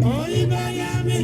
Oh,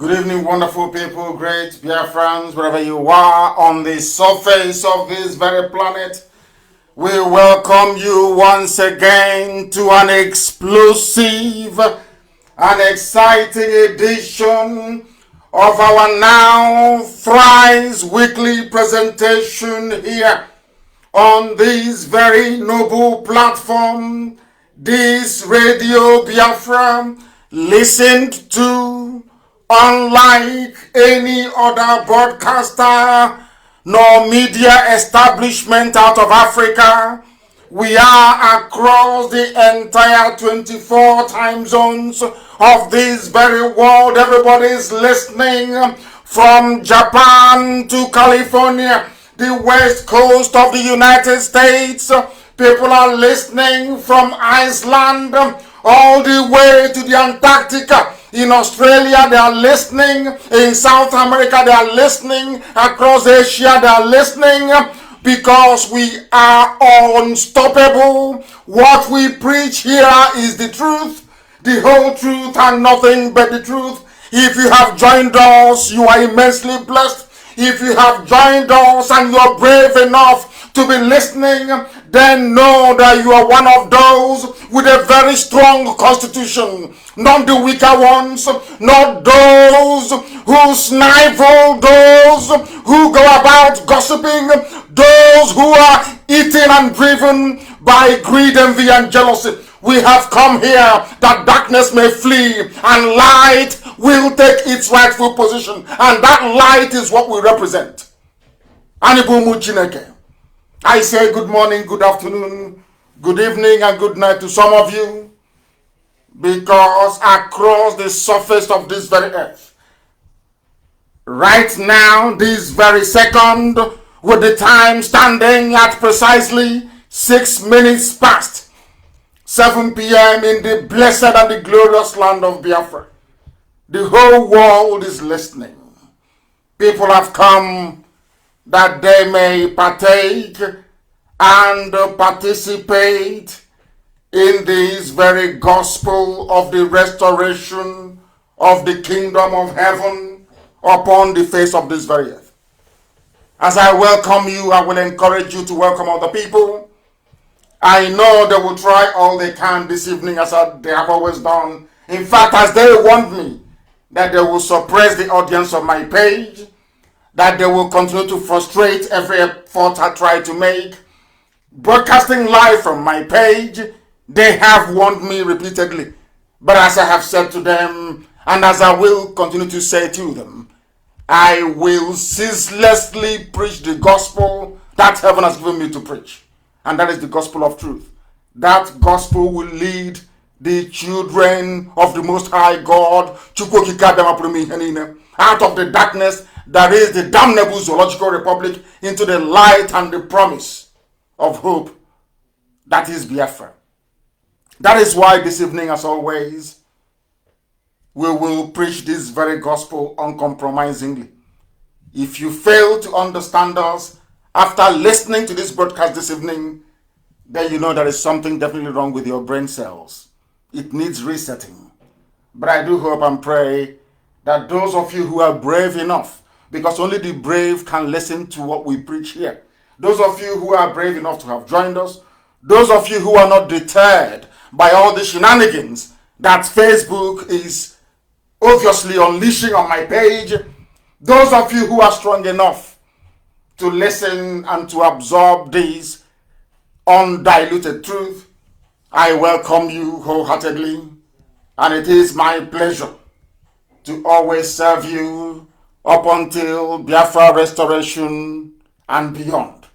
Good evening, wonderful people, great Biafrans, wherever you are on the surface of this very planet. We welcome you once again to an explosive and exciting edition of our now thrice weekly presentation here on this very noble platform, this Radio Biafra, listened to unlike any other broadcaster nor media establishment out of Africa. We are across the entire 24 time zones of this very world. Everybody is listening from Japan to California, the west coast of the United States. People are listening from Iceland all the way to the Antarctica. In Australia, they are listening. In South America, they are listening. Across Asia, they are listening. Because we are unstoppable. What we preach here is the truth, the whole truth, and nothing but the truth. If you have joined us, you are immensely blessed. If you have joined us and you are brave enough to be listening, then know that you are one of those with a very strong constitution. Not the weaker ones, not those who snivel, those who go about gossiping, those who are eaten and driven by greed, envy, and jealousy. We have come here that darkness may flee and light will take its rightful position. And that light is what we represent. Anibumu Chineke. I say good morning, good afternoon, good evening, and good night to some of you. Because across the surface of this very earth, right now, this very second, with the time standing at precisely 6 minutes past 7 p.m. in the blessed and the glorious land of Biafra, the whole world is listening. People have come that they may partake and participate in this very gospel of the restoration of the kingdom of heaven upon the face of this very earth. As I welcome you, I will encourage you to welcome other people. I know they will try all they can this evening, as they have always done. In fact, as they want me, that they will suppress the audience of my page, that they will continue to frustrate every effort I try to make. Broadcasting live from my page, they have warned me repeatedly. But as I have said to them, and as I will continue to say to them, I will ceaselessly preach the gospel that heaven has given me to preach. And that is the gospel of truth. That gospel will lead the children of the Most High God out of the darkness that is the damnable zoological republic into the light and the promise of hope that is Biafra. That is why this evening, as always, we will preach this very gospel uncompromisingly. If you fail to understand us after listening to this broadcast this evening, then you know there is something definitely wrong with your brain cells. It needs resetting. But I do hope and pray that those of you who are brave enough, because only the brave can listen to what we preach here, those of you who are brave enough to have joined us, those of you who are not deterred by all the shenanigans that Facebook is obviously unleashing on my page, those of you who are strong enough to listen and to absorb this undiluted truth, I welcome you wholeheartedly, and it is my pleasure to always serve you up until Biafra restoration and beyond.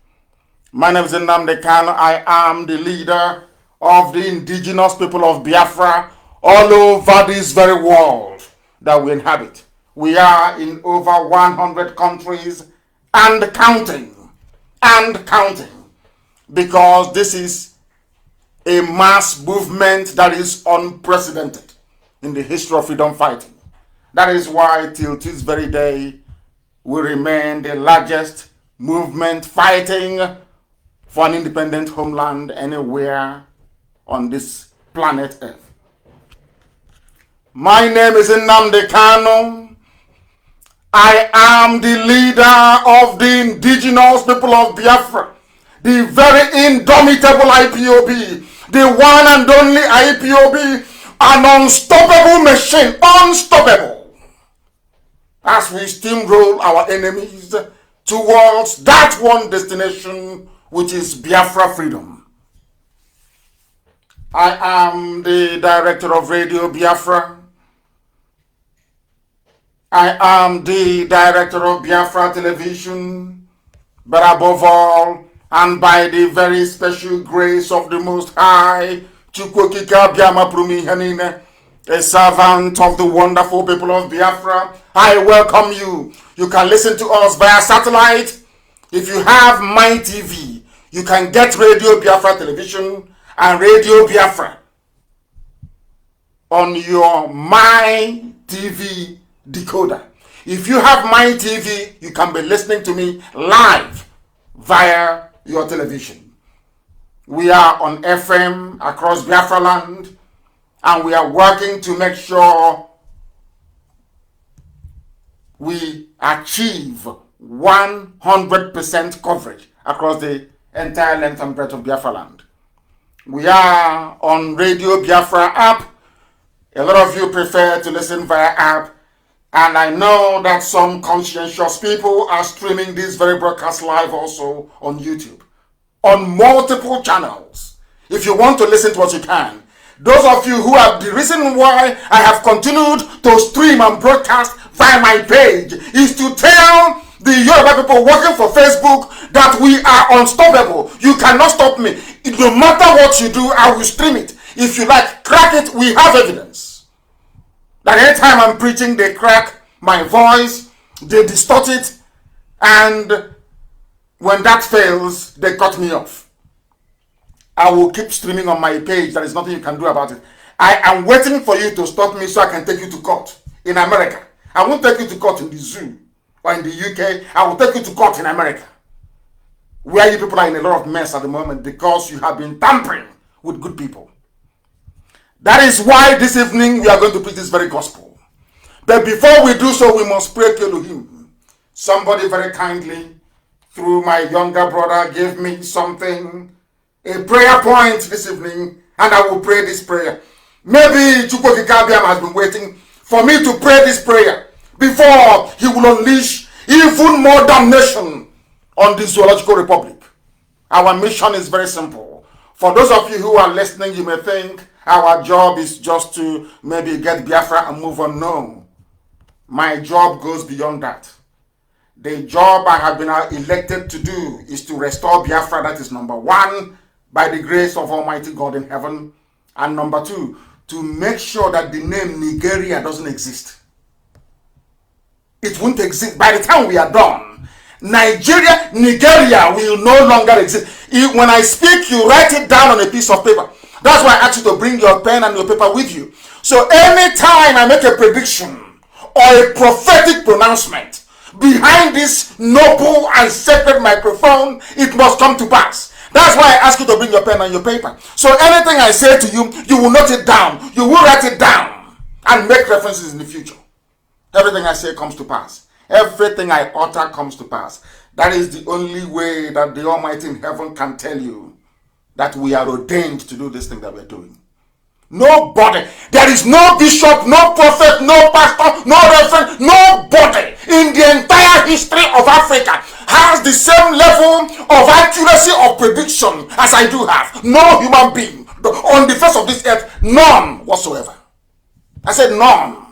My name is Nnamdi Kanu. I am the leader of the indigenous people of Biafra all over this very world that we inhabit. We are in over 100 countries and counting, because this is a mass movement that is unprecedented in the history of freedom fighting. That is why till this very day we remain the largest movement fighting for an independent homeland anywhere on this planet Earth. My name is Nnamdi Kanu, I am the leader of the indigenous people of Biafra, the very indomitable IPOB, the one and only IPOB, an unstoppable machine, unstoppable, as we steamroll our enemies towards that one destination, which is Biafra freedom. I am the director of Radio Biafra. I am the director of Biafra Television, but above all, and by the very special grace of the Most High, Chukwokika Biama Prumi Hanine, a servant of the wonderful people of Biafra, I welcome you. You can listen to us via satellite. If you have My TV, you can get Radio Biafra Television and Radio Biafra on your My TV decoder. If you have My TV, you can be listening to me live via your television. We are on FM across Biafra land, and we are working to make sure we achieve 100% coverage across the entire length and breadth of Biafra land. We are on Radio Biafra app. A lot of you prefer to listen via app, and I know that some conscientious people are streaming this very broadcast live also on YouTube, on multiple channels. If you want to listen to us, you can. Those of you who have, the reason why I have continued to stream and broadcast via my page is to tell the Yoruba people working for Facebook that we are unstoppable. You cannot stop me. No matter what you do, I will stream it. If you like, crack it. We have evidence that anytime I'm preaching, they crack my voice, they distort it, and when that fails, they cut me off. I will keep streaming on my page. There is nothing you can do about it. I am waiting for you to stop me so I can take you to court in America. I won't take you to court in the zoo or in the UK. I will take you to court in America, where you people are in a lot of mess at the moment because you have been tampering with good people. That is why this evening we are going to preach this very gospel. But before we do so, we must pray to Elohim. Somebody very kindly, through my younger brother, gave me something, a prayer point this evening, and I will pray this prayer. Maybe Chukwokikabiam has been waiting for me to pray this prayer before he will unleash even more damnation on the Zoological Republic. Our mission is very simple. For those of you who are listening, you may think our job is just to maybe get Biafra and move on. No. My job goes beyond that. The job I have been elected to do is to restore Biafra. That is number one, by the grace of Almighty God in heaven. And number two, to make sure that the name Nigeria doesn't exist. It won't exist. By the time we are done, Nigeria will no longer exist. When I speak, you write it down on a piece of paper. That's why I ask you to bring your pen and your paper with you. So anytime I make a prediction or a prophetic pronouncement behind this noble and sacred microphone, it must come to pass. That's why I ask you to bring your pen and your paper. So anything I say to you, you will note it down. You will write it down and make references in the future. Everything I say comes to pass. Everything I utter comes to pass. That is the only way that the Almighty in heaven can tell you that we are ordained to do this thing that we're doing. Nobody, there is no bishop, no prophet, no pastor, no reverend, nobody in the entire history of Africa has the same level of accuracy of prediction as I do have. No human being on the face of this earth, none whatsoever. I said none.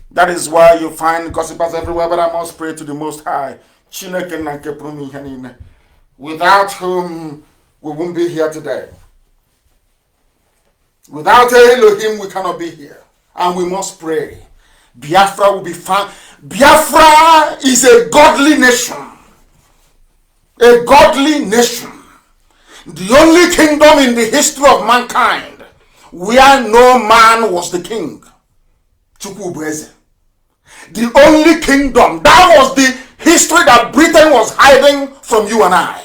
That is why you find gossipers everywhere, but I must pray to the Most High, without whom we won't be here today. Without Elohim, we cannot be here. And we must pray. Biafra will be found. Biafra is a godly nation. A godly nation. The only kingdom in the history of mankind where no man was the king. Chukwubueze. The only kingdom. That was the history that Britain was hiding from you and I.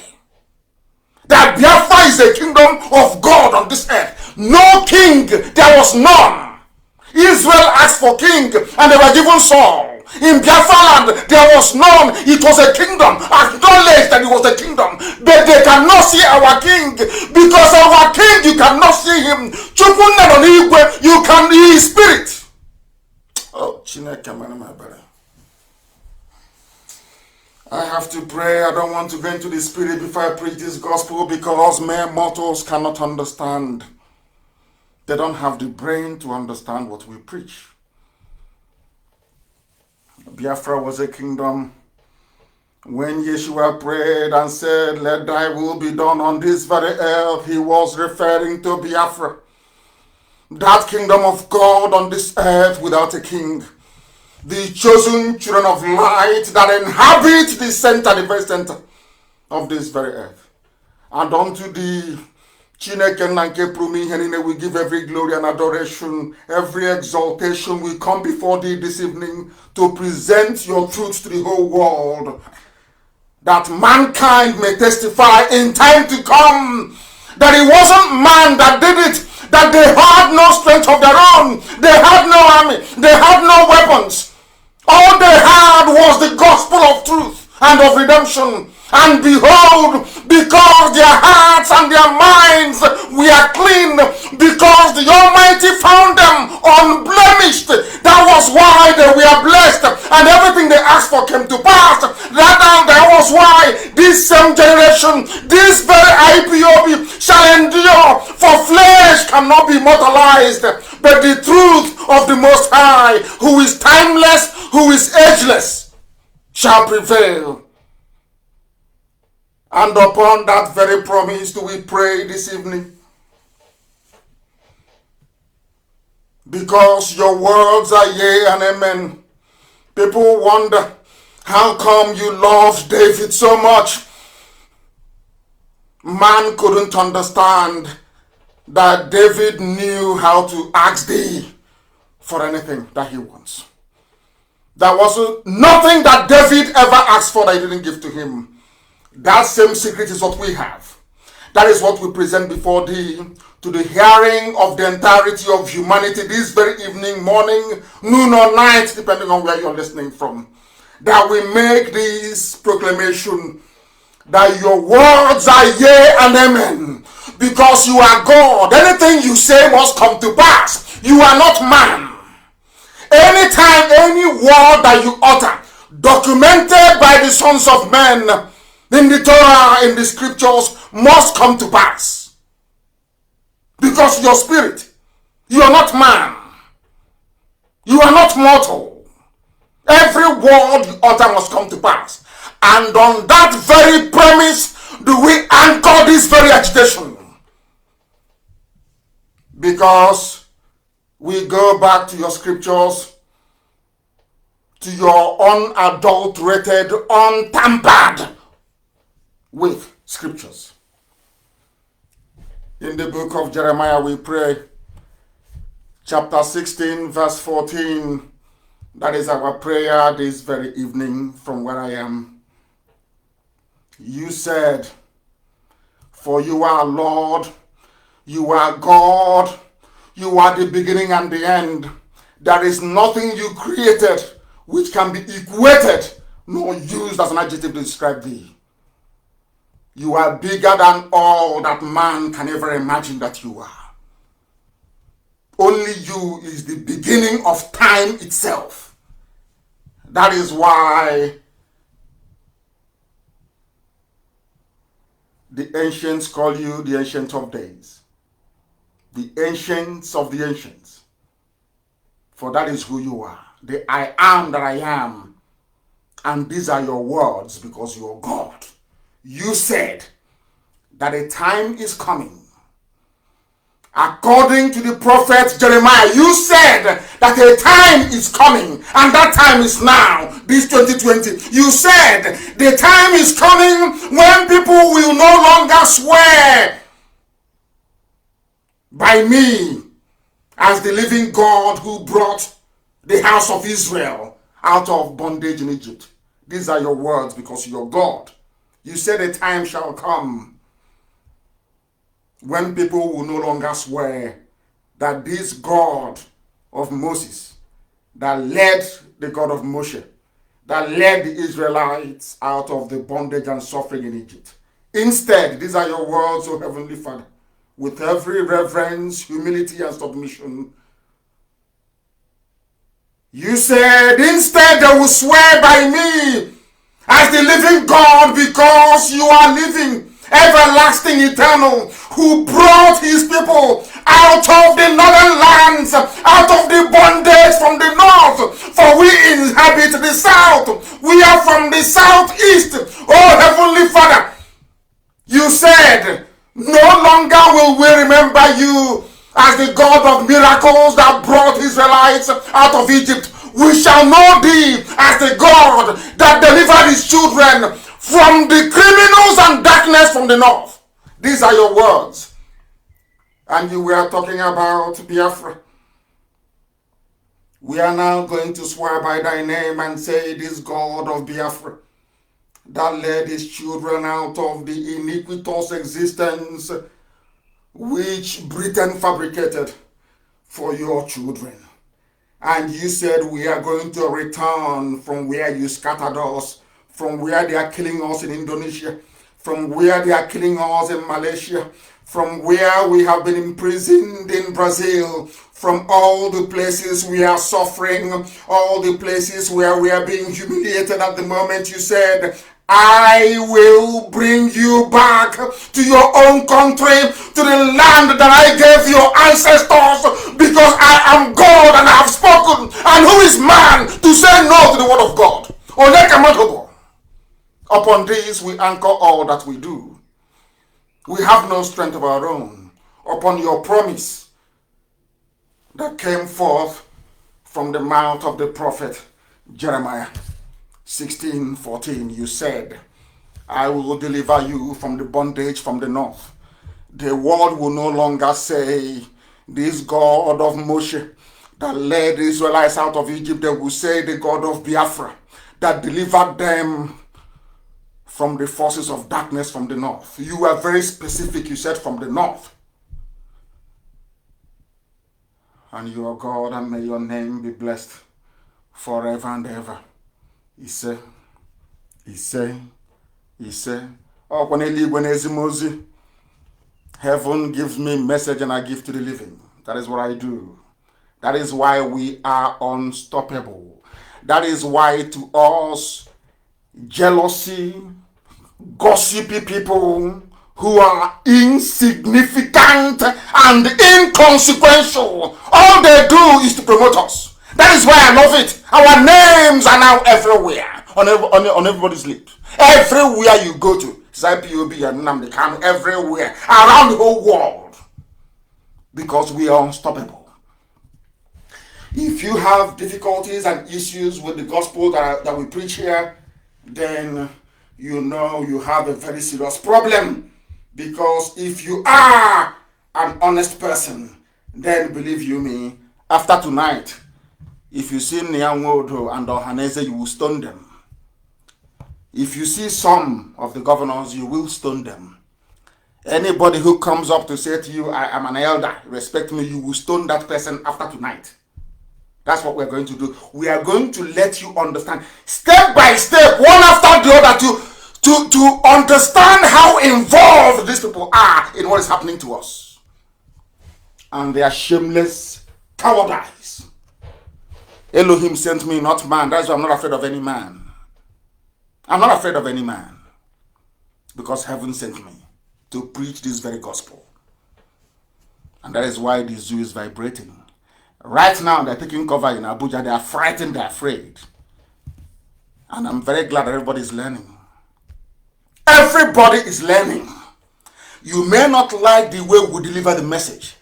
That Biafra is a kingdom of God on this earth. No king, there was none. Israel asked for king and they were given Saul. In Biafra land, there was none. It was a kingdom. Acknowledge that it was a kingdom. But they cannot see our king. Because our king, you cannot see him. You can, he is spirit. Oh, Chineke, my brother. I have to pray. I don't want to go into the spirit before I preach this gospel because mere mortals cannot understand. They don't have the brain to understand what we preach. Biafra was a kingdom. When Yeshua prayed and said, "Let thy will be done on this very earth," he was referring to Biafra. That kingdom of God on this earth without a king. The chosen children of light that inhabit the center, the very center of this very earth. And unto the Chineke Nanke Prumi Henine, we give every glory and adoration, every exaltation. We come before thee this evening to present your truth to the whole world, that mankind may testify in time to come that it wasn't man that did it, that they had no strength of their own, they had no army, they had no weapons. All they had was the gospel of truth and of redemption. And behold, because their hearts and their minds were clean, because the Almighty found them unblemished, that was why they were blessed, and everything they asked for came to pass. That was why this same generation, this very IPOB shall endure, for flesh cannot be mortalized, but the truth of the Most High, who is timeless, who is ageless, shall prevail. And upon that very promise do we pray this evening. Because your words are yea and amen. People wonder, how come you loved David so much? Man couldn't understand that David knew how to ask thee for anything that he wants. There was nothing that David ever asked for that he didn't give to him. That same secret is what we have. That is what we present before thee to the hearing of the entirety of humanity this very evening, morning, noon or night, depending on where you're listening from. That we make this proclamation that your words are yea and amen. Because you are God. Anything you say must come to pass. You are not man. Anytime, any word that you utter, documented by the sons of men, in the Torah, in the scriptures, must come to pass. Because your spirit, you are not man. You are not mortal. Every word you utter must come to pass. And on that very premise do we anchor this very agitation. Because we go back to your scriptures, to your unadulterated, untampered with scriptures. In the book of Jeremiah we pray, chapter 16 verse 14. That is our prayer this very evening from where I am. You said, for you are Lord, you are God, you are the beginning and the end. There is nothing you created which can be equated nor used as an adjective to describe thee. You are bigger than all that man can ever imagine that you are. Only you is the beginning of time itself. That is why the ancients call you the Ancient of Days. The ancients of the ancients. For that is who you are. The I am that I am. And these are your words because you are God. You said that a time is coming. According to the prophet Jeremiah, you said that a time is coming, and that time is now, this 2020. You said the time is coming when people will no longer swear by me as the living God who brought the house of Israel out of bondage in Egypt. These are your words because you're God. You said a time shall come when people will no longer swear that this God of Moses that led the God of Moshe, that led the Israelites out of the bondage and suffering in Egypt. Instead, these are your words, O Heavenly Father, with every reverence, humility, and submission. You said, instead they will swear by me as the living God, because you are living, everlasting, eternal, who brought his people out of the northern lands, out of the bondage from the north, for we inhabit the south. We are from the southeast. Oh, Heavenly Father, you said, no longer will we remember you as the God of miracles that brought Israelites out of Egypt. We shall know thee as the God that delivered his children from the criminals and darkness from the north. These are your words. And you were talking about Biafra. We are now going to swear by thy name and say, this God of Biafra that led his children out of the iniquitous existence which Britain fabricated for your children. And you said we are going to return from where you scattered us, from where they are killing us in Indonesia, from where they are killing us in Malaysia, from where we have been imprisoned in Brazil, from all the places we are suffering, all the places where we are being humiliated at the moment. You said, I will bring you back to your own country, to the land that I gave your ancestors, because I am God and I have spoken. And who is man to say no to the word of God? Upon this we anchor all that we do. We have no strength of our own. Upon your promise that came forth from the mouth of the prophet Jeremiah 16:14, you said, I will deliver you from the bondage from the north. The world will no longer say, this God of Moshe that led the Israelites out of Egypt. They will say, the God of Biafra that delivered them from the forces of darkness from the north. You were very specific. You said from the north. And you are God, and may your name be blessed forever and ever. Ise. Heaven gives me message and I give to the living. That is what I do. That is why we are unstoppable. That is why to us, jealousy, gossipy people who are insignificant and inconsequential, all they do is to promote us. That is why I love it. Our names are now everywhere, on everybody's lips. Everywhere you go to, it's IPOB and Nnamdi, Kanu, everywhere, around the whole world. Because we are unstoppable. If you have difficulties and issues with the gospel that we preach here, then you know you have a very serious problem. Because if you are an honest person, then believe you me, after tonight, if you see Nyanwodo and Ohaneze, you will stone them. If you see some of the governors, you will stone them. Anybody who comes up to say to you, I am an elder, respect me, you will stone that person after tonight. That's what we're going to do. We are going to let you understand, step by step, one after the other, to understand how involved these people are in what is happening to us. And they are shameless cowardice. Elohim sent me, not man. That's why I'm not afraid of any man. I'm not afraid of any man. Because heaven sent me to preach this very gospel. And that is why the zoo is vibrating. Right now, they're taking cover in Abuja. They are frightened, they're afraid. And I'm very glad that everybody is learning. Everybody is learning. You may not like the way we deliver the message,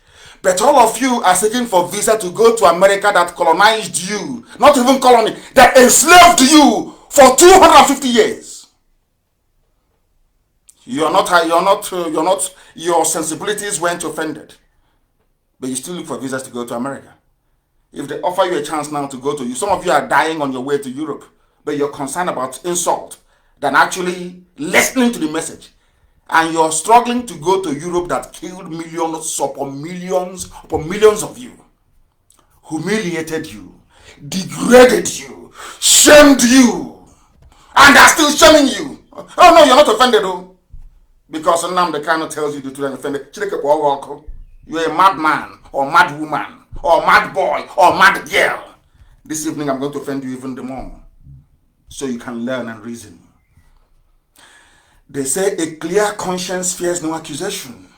but all of you are seeking for visa to go to America that colonized you. Not even colony, that enslaved you for 250 years. Your sensibilities weren't offended. But you still look for visas to go to America. If they offer you a chance now to go to you, some of you are dying on your way to Europe, but you're concerned about insult than actually listening to the message. And you're struggling to go to Europe that killed millions upon millions of you. humiliated you, degraded you, shamed you, and are still shaming you. Oh no, you're not offended though. Because Nnamdi Kanu tells you to offended. You're a madman, or mad woman, or mad boy, or mad girl. This evening I'm going to offend you even the more, so you can learn and reason. They say a clear conscience fears no accusation.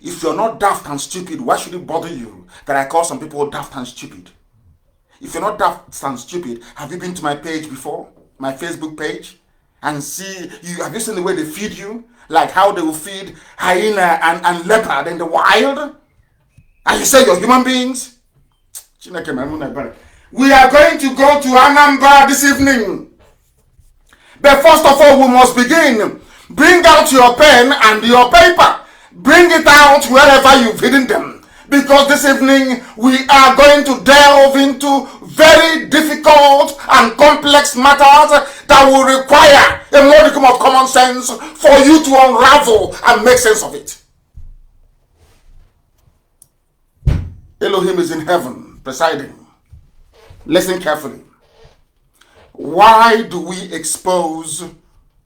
If you're not daft and stupid, why should it bother you that I call some people daft and stupid? If you're not daft and stupid, have you been to my page before? My Facebook page? And have you seen the way they feed you? Like how they will feed hyena and leopard in the wild? And you say you're human beings? We are going to go to Anambra this evening. But first of all, we must begin. Bring out your pen and your paper. Bring it out wherever you've hidden them. Because this evening we are going to delve into very difficult and complex matters that will require a modicum of common sense for you to unravel and make sense of it. Elohim is in heaven, presiding. Listen carefully. Why do we expose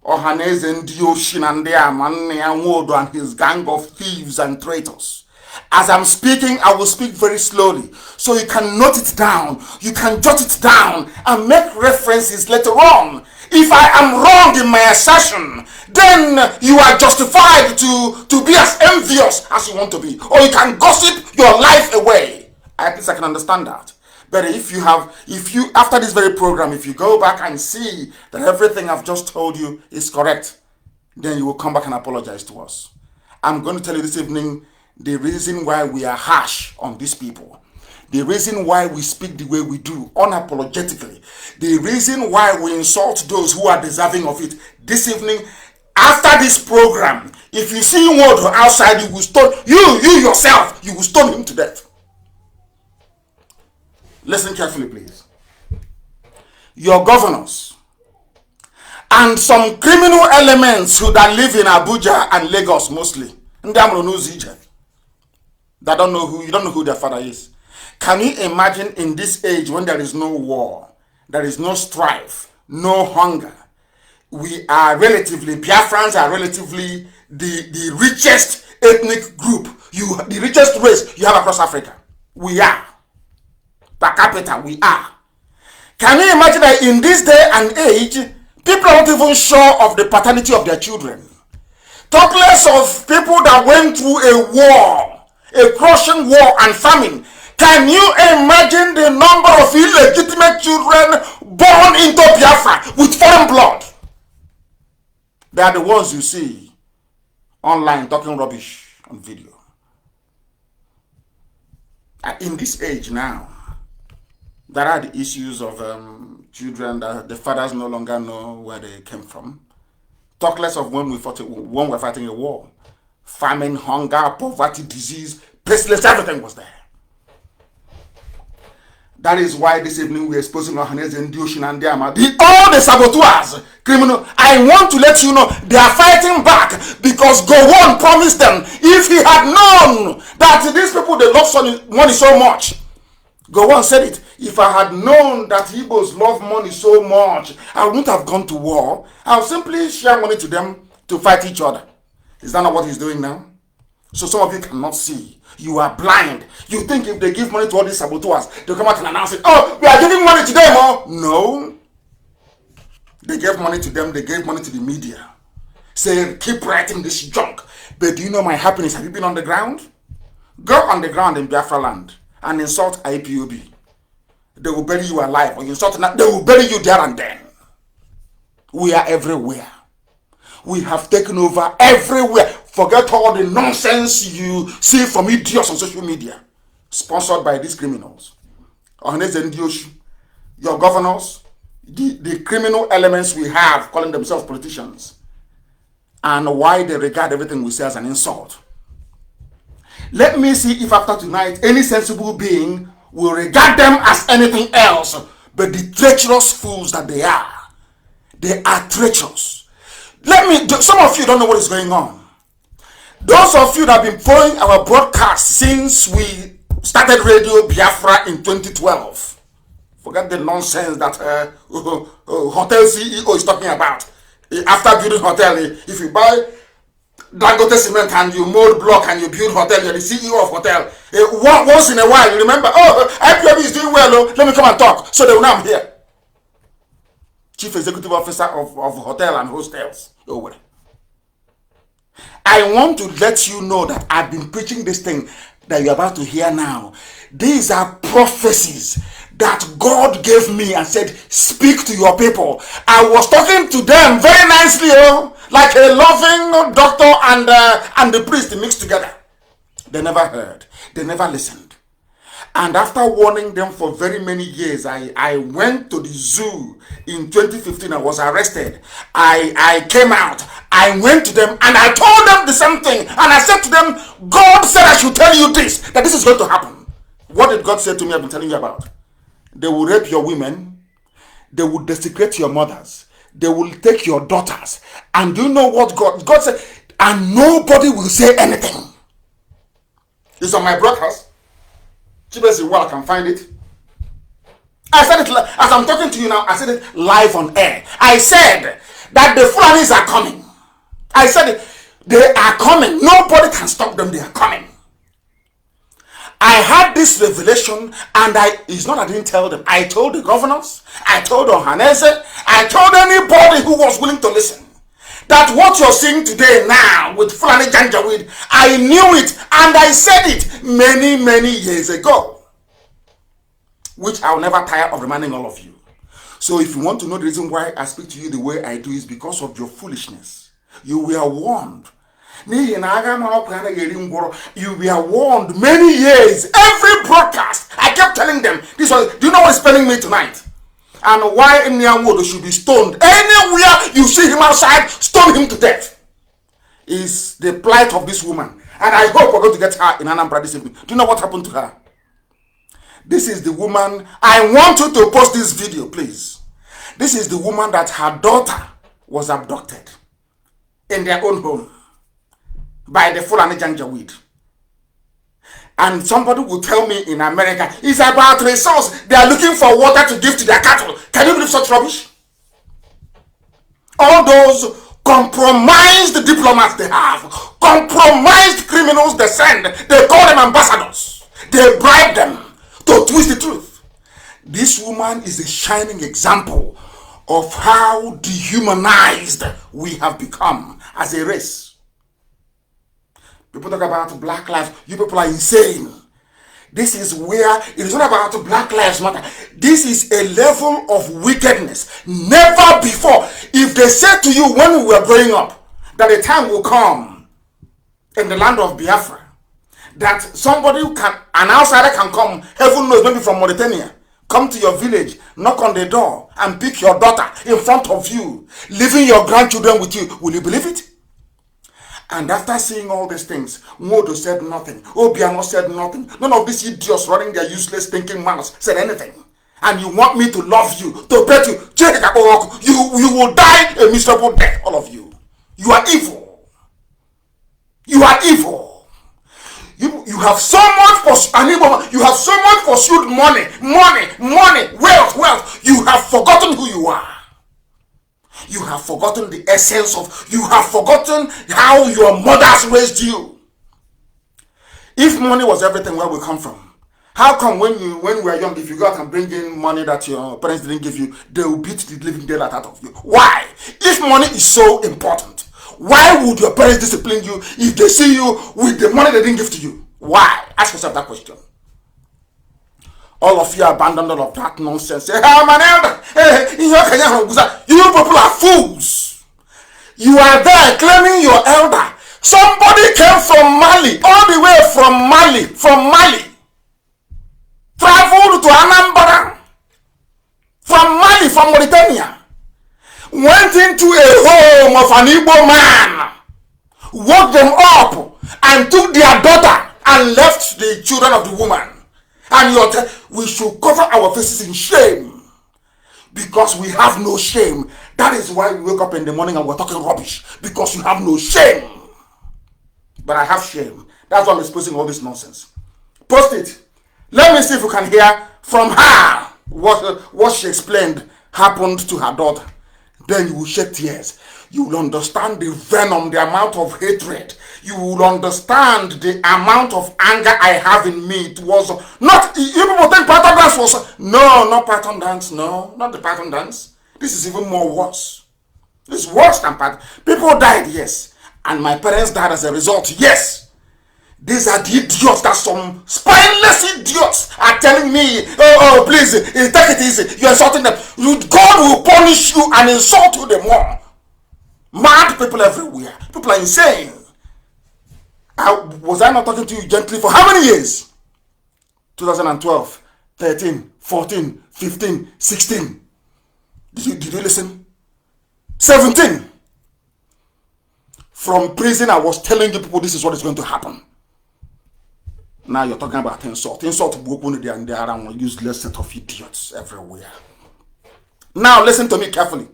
Ohaneze Ndio Shinandea Nwodo and his gang of thieves and traitors? As I'm speaking, I will speak very slowly, so you can note it down, you can jot it down, and make references later on. If I am wrong in my assertion, then you are justified to be as envious as you want to be, or you can gossip your life away. At least I can understand that. But if you after this very program, if you go back and see that everything I've just told you is correct, then you will come back and apologize to us. I'm going to tell you this evening the reason why we are harsh on these people, the reason why we speak the way we do unapologetically, the reason why we insult those who are deserving of it. This evening, after this program, if you see Nwodo outside, you will stone you yourself, you will stone him to death. Listen carefully, please. Your governors and some criminal elements who that live in Abuja and Lagos mostly, that you don't know who their father is. Can you imagine in this age when there is no war, there is no strife, no hunger? We are Biafrans are relatively the richest ethnic group, the richest race you have across Africa. We are. Per capita, we are. Can you imagine that in this day and age, people are not even sure of the paternity of their children? Talk less of people that went through a war, a crushing war and famine. Can you imagine the number of illegitimate children born into Biafra with foreign blood? They are the ones you see online talking rubbish on video. In this age now, there are the issues of children that the fathers no longer know where they came from. Talk less of when we're fighting a war. Famine, hunger, poverty, disease, pestilence, everything was there. That is why this evening we're exposing Ohaneze Ndio Shinandea, all the saboteurs, criminal. I want to let you know they are fighting back because Gowon promised them if he had known that these people they love money so much. Gowon said it. If I had known that Igbos love money so much, I wouldn't have gone to war. I'll simply share money to them to fight each other. Is that not what he's doing now? So some of you cannot see. You are blind. You think if they give money to all these saboteurs, they'll come out and announce it. Oh, we are giving money to them. Oh, no. They gave money to them. They gave money to the media. Say, keep writing this junk. But do you know my happiness? Have you been on the ground? Go on the ground in Biafra land and insult IPOB. They will bury you alive. Or you insult them, they will bury you there and then. We are everywhere. We have taken over everywhere. Forget all the nonsense you see from idiots on social media. Sponsored by these criminals. Ohaneze Ndio, your governors, the criminal elements we have calling themselves politicians. And why they regard everything we say as an insult. Let me see if after tonight any sensible being will regard them as anything else but the treacherous fools that they are. They are treacherous. Some of you don't know what is going on. Those of you that have been following our broadcast since we started Radio Biafra in 2012. Forget the nonsense that hotel CEO is talking about. After building hotel, if you buy Dangote cement and you mold block and you build hotel, you're the CEO of hotel. Once in a while, you remember, oh, IPOB is doing well, oh, let me come and talk. So they will know I'm here. Chief Executive Officer of hotel and hostels. Oh, well. I want to let you know that I've been preaching this thing that you're about to hear now. These are prophecies that God gave me and said, speak to your people. I was talking to them very nicely, like a loving doctor and the priest mixed together. They never heard. They never listened. And after warning them for very many years, I went to the zoo in 2015. I was arrested. I came out. I went to them and I told them the same thing. And I said to them, God said I should tell you this, that this is going to happen. What did God say to me? I've been telling you about. They will rape your women. They will desecrate your mothers. They will take your daughters. And do you know what God said? And nobody will say anything. It's on my broadcast. Well, I can find it. I said it as I'm talking to you now. I said it live on air. I said that the Fulanis are coming. I said it. They are coming. Nobody can stop them. They are coming. I had this revelation, and it's not I didn't tell them. I told the governors, I told Ohanese, I told anybody who was willing to listen, that what you're seeing today now with Fulani Janjaweed, I knew it, and I said it many, many years ago, which I'll never tire of reminding all of you. So if you want to know the reason why I speak to you the way I do, is because of your foolishness. You were warned. You were warned many years. Every broadcast, I kept telling them, this was, do you know what is spelling me tonight? And why Nnamdi should be stoned. Anywhere you see him outside, stone him to death. Is the plight of this woman. And I hope we're going to get her in Anambra this evening. Do you know what happened to her? This is the woman. I want you to post this video, please. This is the woman that her daughter was abducted in their own home by the Fulani Janjaweed. And somebody will tell me in America, it's about resource. They are looking for water to give to their cattle. Can you believe such rubbish? All those compromised diplomats they have, compromised criminals they send, they call them ambassadors. They bribe them to twist the truth. This woman is a shining example of how dehumanized we have become as a race. People talk about Black lives. You people are insane. This is where it is not about Black Lives Matter. This is a level of wickedness never before. If they said to you when we were growing up that a time will come in the land of Biafra that somebody an outsider can come, heaven knows, maybe from Mauritania, come to your village, knock on the door and pick your daughter in front of you, leaving your grandchildren with you, will you believe it? And after seeing all these things, Modo said nothing. Obiano said nothing. None of these idiots running their useless thinking mouths said anything. And you want me to love you, to bet you, you will die a miserable death, all of you. You are evil. You are evil. You have so much pursued money, wealth. You have forgotten who you are. You have forgotten the essence of, you have forgotten how your mothers raised you. If money was everything, where we come from? How come when we were young, if you go out and bring in money that your parents didn't give you, they will beat the living daylight out of you? Why? If money is so important, why would your parents discipline you if they see you with the money they didn't give to you? Why? Ask yourself that question. All of you abandoned all of that nonsense. Say, I'm an elder. You people are fools. You are there claiming you're elder. Somebody came from Mali, all the way from Mali. Traveled to Anambra. From Mali, from Mauritania. Went into a home of an Igbo man. Woke them up and took their daughter and left the children of the woman. And we should cover our faces in shame because we have no shame. That is why we wake up in the morning and we're talking rubbish, because you have no shame. But I have shame. That's why I'm exposing all this nonsense. Post it. Let me see if you can hear from her what she explained happened to her daughter. Then you will shed tears. You will understand the venom, the amount of hatred. You will understand the amount of anger I have in me towards not you people think pattern dance was no, not pattern dance, no, not the pattern dance. This is even more worse. It's worse than pattern. People died, yes, and my parents died as a result, yes. These are the idiots that some spineless idiots are telling me, oh, please, take it easy. You're insulting them. God will punish you and insult you the more. Mad people everywhere. People are insane. Was I not talking to you gently for how many years? 2012, 13, 14, 15, 16. Did you listen? 17. From prison, I was telling you people this is what is going to happen. Now you're talking about insult. Insult and there are useless set of idiots everywhere. Now listen to me carefully.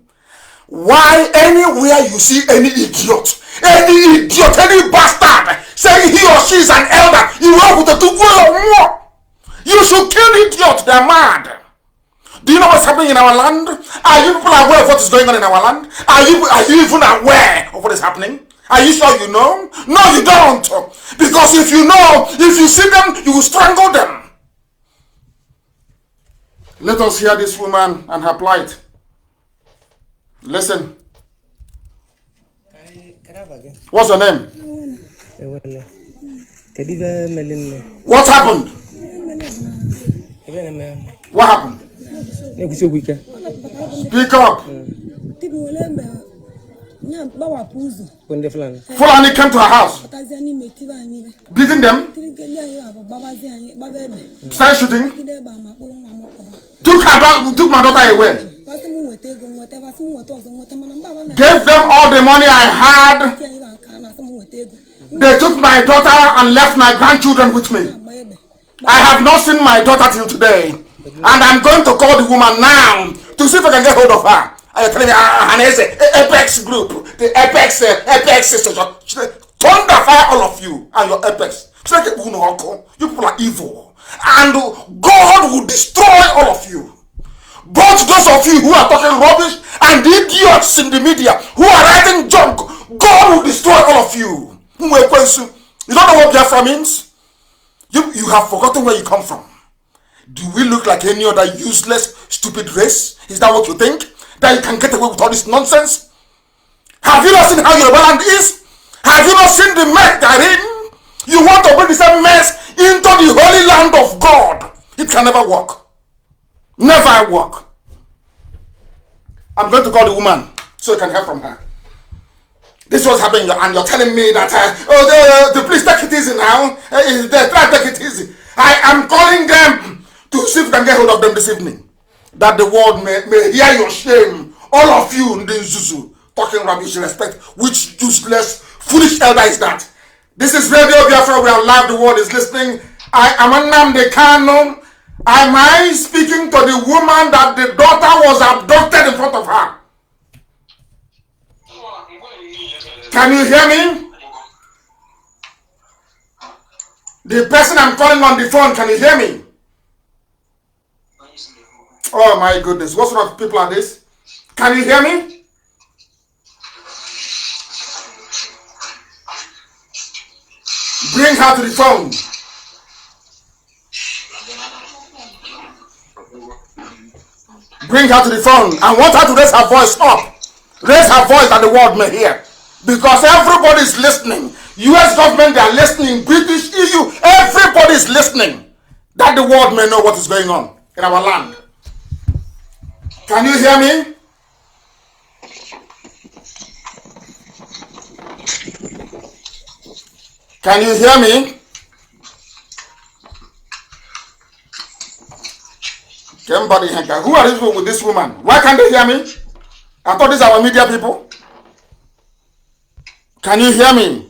Why anywhere you see any idiot, any bastard saying he or she is an elder, you walk with a 2 or more. You should kill the idiot. They're mad. Do you know what's happening in our land? Are you people aware of what is going on in our land? Are you even aware of what is happening? Are you sure you know? No, you don't. Because if you know, if you see them, you will strangle them. Let us hear this woman and her plight. Listen. What's your name? What happened? What happened? Speak up. Fulani came to her house. Beating them. Started shooting. Took my daughter away. Gave them all the money I had. They took my daughter and left my grandchildren with me. I have not seen my daughter till today. And I'm going to call the woman now to see if I can get hold of her. Are you telling me her name is Apex Group? The Apex thunder fire all of you and your Apex. You people are evil. And God will destroy all of you. Both those of you who are talking rubbish and the idiots in the media who are writing junk, God will destroy all of you. You don't know what Biafra means? You have forgotten where you come from. Do we look like any other useless, stupid race? Is that what you think? That you can get away with all this nonsense? Have you not seen how your land is? Have you not seen the mess therein? You want to bring the same mess into the holy land of God. It can never work. Never work. I'm going to call the woman so you can hear from her. This was happening and you're telling me that, please take it easy now. Try to take it easy. I am calling them to see if we can get hold of them this evening. That the world may hear your shame. All of you in the Zuzu talking rubbish, respect. Which useless, foolish elder is that? This is Radio Biafra. We are live. The world is listening. I am Nnamdi Kanu. Am I speaking to the woman that the daughter was abducted in front of her? Can you hear me? The person I'm calling on the phone, can you hear me? Oh my goodness, what sort of people are this? Can you hear me? Bring her to the phone. Bring her to the phone. I want her to raise her voice up. Raise her voice that the world may hear. Because everybody is listening. US government, they are listening. British, EU, everybody is listening. That the world may know what is going on in our land. Can you hear me? Can you hear me? Who are these people with this woman? Why can't they hear me? I thought these are our media people. Can you hear me?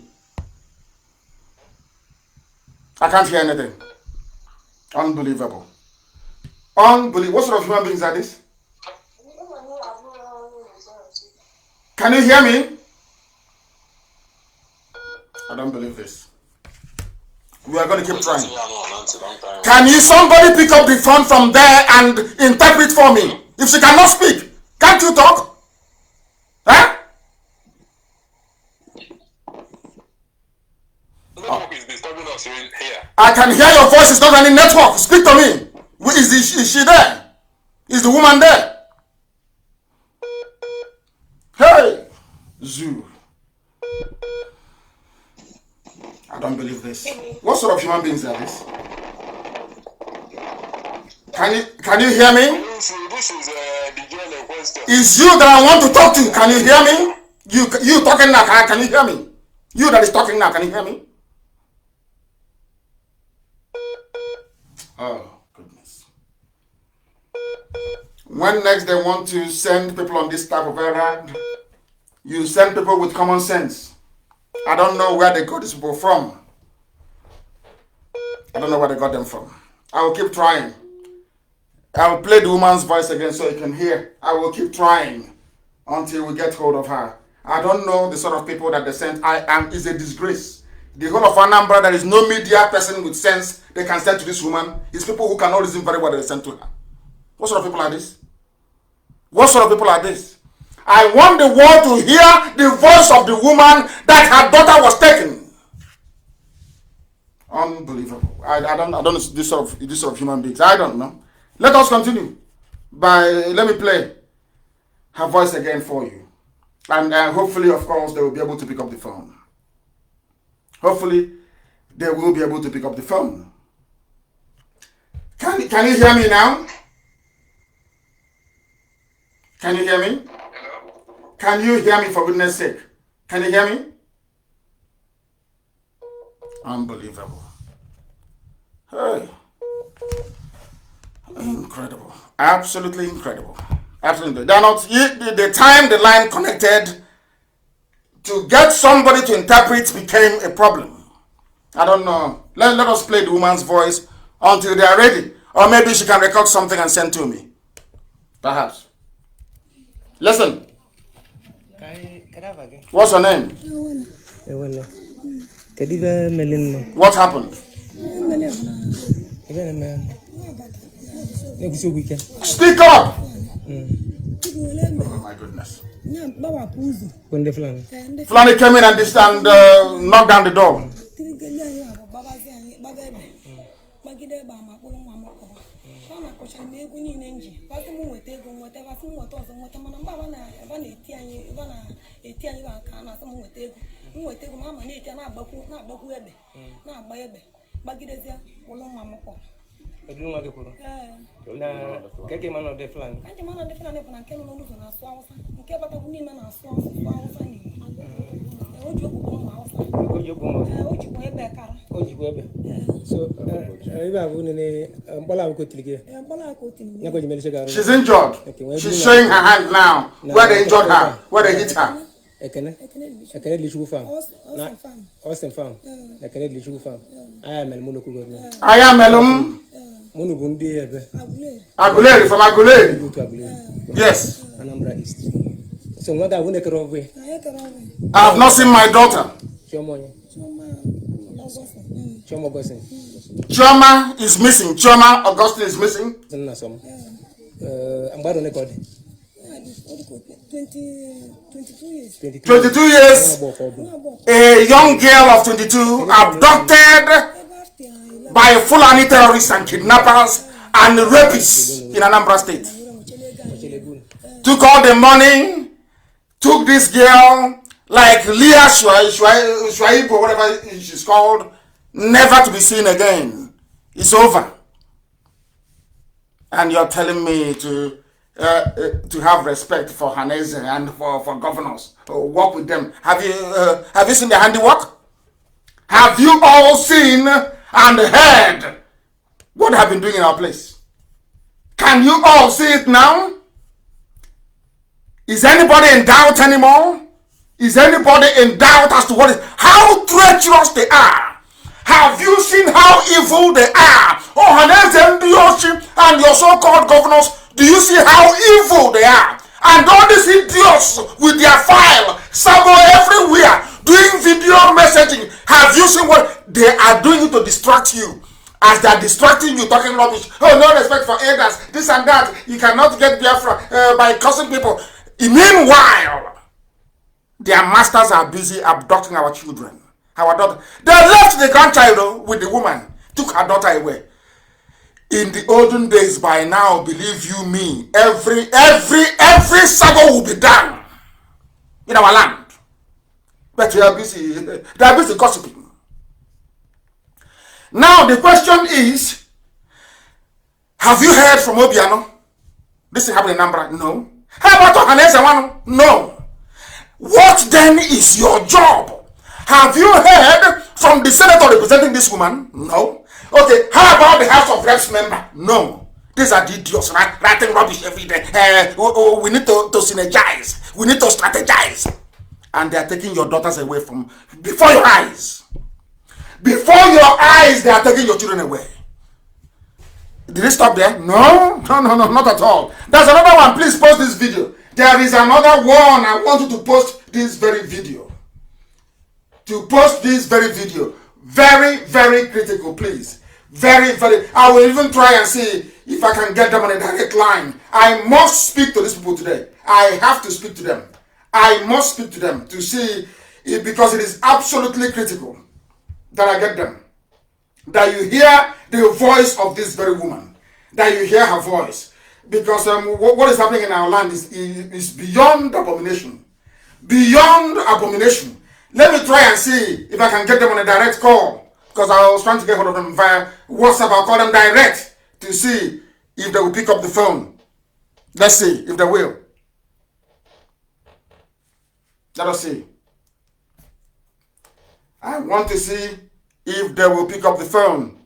I can't hear anything. Unbelievable. Unbelievable. What sort of human beings are these? Can you hear me? I don't believe this. We are going to keep trying. Can you somebody pick up the phone from there and interpret for me? If she cannot speak, can't you talk? Huh? Network is disturbing us here. I can hear your voice. It's not any network. Speak to me. Is she there? Is the woman there? Hey, Zoo. I don't believe this. What sort of human beings are this? Can you hear me? This is the girl in question. It's you that I want to talk to. Can you hear me? You talking now? Can you hear me? You that is talking now. Can you hear me? Oh goodness. When next they want to send people on this type of errand, you send people with common sense. I don't know where they got these people from. I don't know where they got them from. I will keep trying. I will play the woman's voice again so you can hear. I will keep trying until we get hold of her. I don't know the sort of people that they sent. Is a disgrace. The whole of Anambra, there is no media person with sense they can send to this woman. It's people who cannot reason very well that they send to her. What sort of people are this? What sort of people are this? I want the world to hear the voice of the woman that her daughter was taken. Unbelievable. I don't know this sort of human beings. I don't know. Let us continue. Let me play her voice again for you. And hopefully, of course, they will be able to pick up the phone. Hopefully, they will be able to pick up the phone. Can you hear me now? Can you hear me? Hello? Can you hear me, for goodness sake? Can you hear me? Unbelievable. Hey. Incredible. Absolutely incredible. Absolutely. They are not, the time the line connected, to get somebody to interpret became a problem. I don't know. Let us play the woman's voice until they are ready. Or maybe she can record something and send to me. Perhaps. Listen. What's her name? What happened? Speak up! Oh my goodness. Flani came in and knocked down the door. She's injured. She's showing her hand now. Where they injured her, where they hit her. I am Melum. Aguleri from Aguleri. Yes. So I have not seen my daughter. Chioma is missing. Chioma Augustine is missing. 22 years. A young girl of 22 abducted by Fulani terrorists and kidnappers and rapists in Anambra State. Took all the money, took this girl like Leah Shuaibu, whatever she's called, never to be seen again. It's over. And you're telling me to have respect for Hanese and for governors. Work with them. Have you seen their handiwork? Have you all seen and heard what they have been doing in our place? Can you all see it now? Is anybody in doubt anymore? Is anybody in doubt as to how treacherous they are? Have you seen how evil they are? Oh, Hanese and your so-called governors, do you see how evil they are? And all these idiots with their file, Sabo everywhere, doing video messaging. Have you seen what they are doing to distract you? As they are distracting you, talking rubbish. Oh, no respect for elders, this and that. You cannot get Biafra by cursing people. Meanwhile, their masters are busy abducting our children. Our daughter. They left the grandchild with the woman, took her daughter away. In the olden days, by now, believe you me, every sago will be done in our land. But they are busy gossiping. Now the question is, have you heard from Obiano? This is happening in Nambra? No. How about Ohanese? No. What then is your job? Have you heard from the senator representing this woman? No. Okay, how about the House of Reps member? No. These are the idiots writing rubbish every day. We need to synergize. We need to strategize. And they are taking your daughters away from before your eyes. Before your eyes, they are taking your children away. Did it stop there? No, not at all. There's another one. Please post this video. There is another one. I want you to post this very video. To post this very video. Very, very critical, please. Very, very. I will even try and see if I can get them on a direct line. I must speak to these people today. I have to speak to them. I must speak to them to see if, because it is absolutely critical that I get them. That you hear the voice of this very woman. That you hear her voice. Because what is happening in our land is beyond abomination. Beyond abomination. Let me try and see if I can get them on a direct call. Because I was trying to get hold of them via WhatsApp. I'll call them direct to see if they will pick up the phone. Let's see if they will. Let us see. I want to see if they will pick up the phone.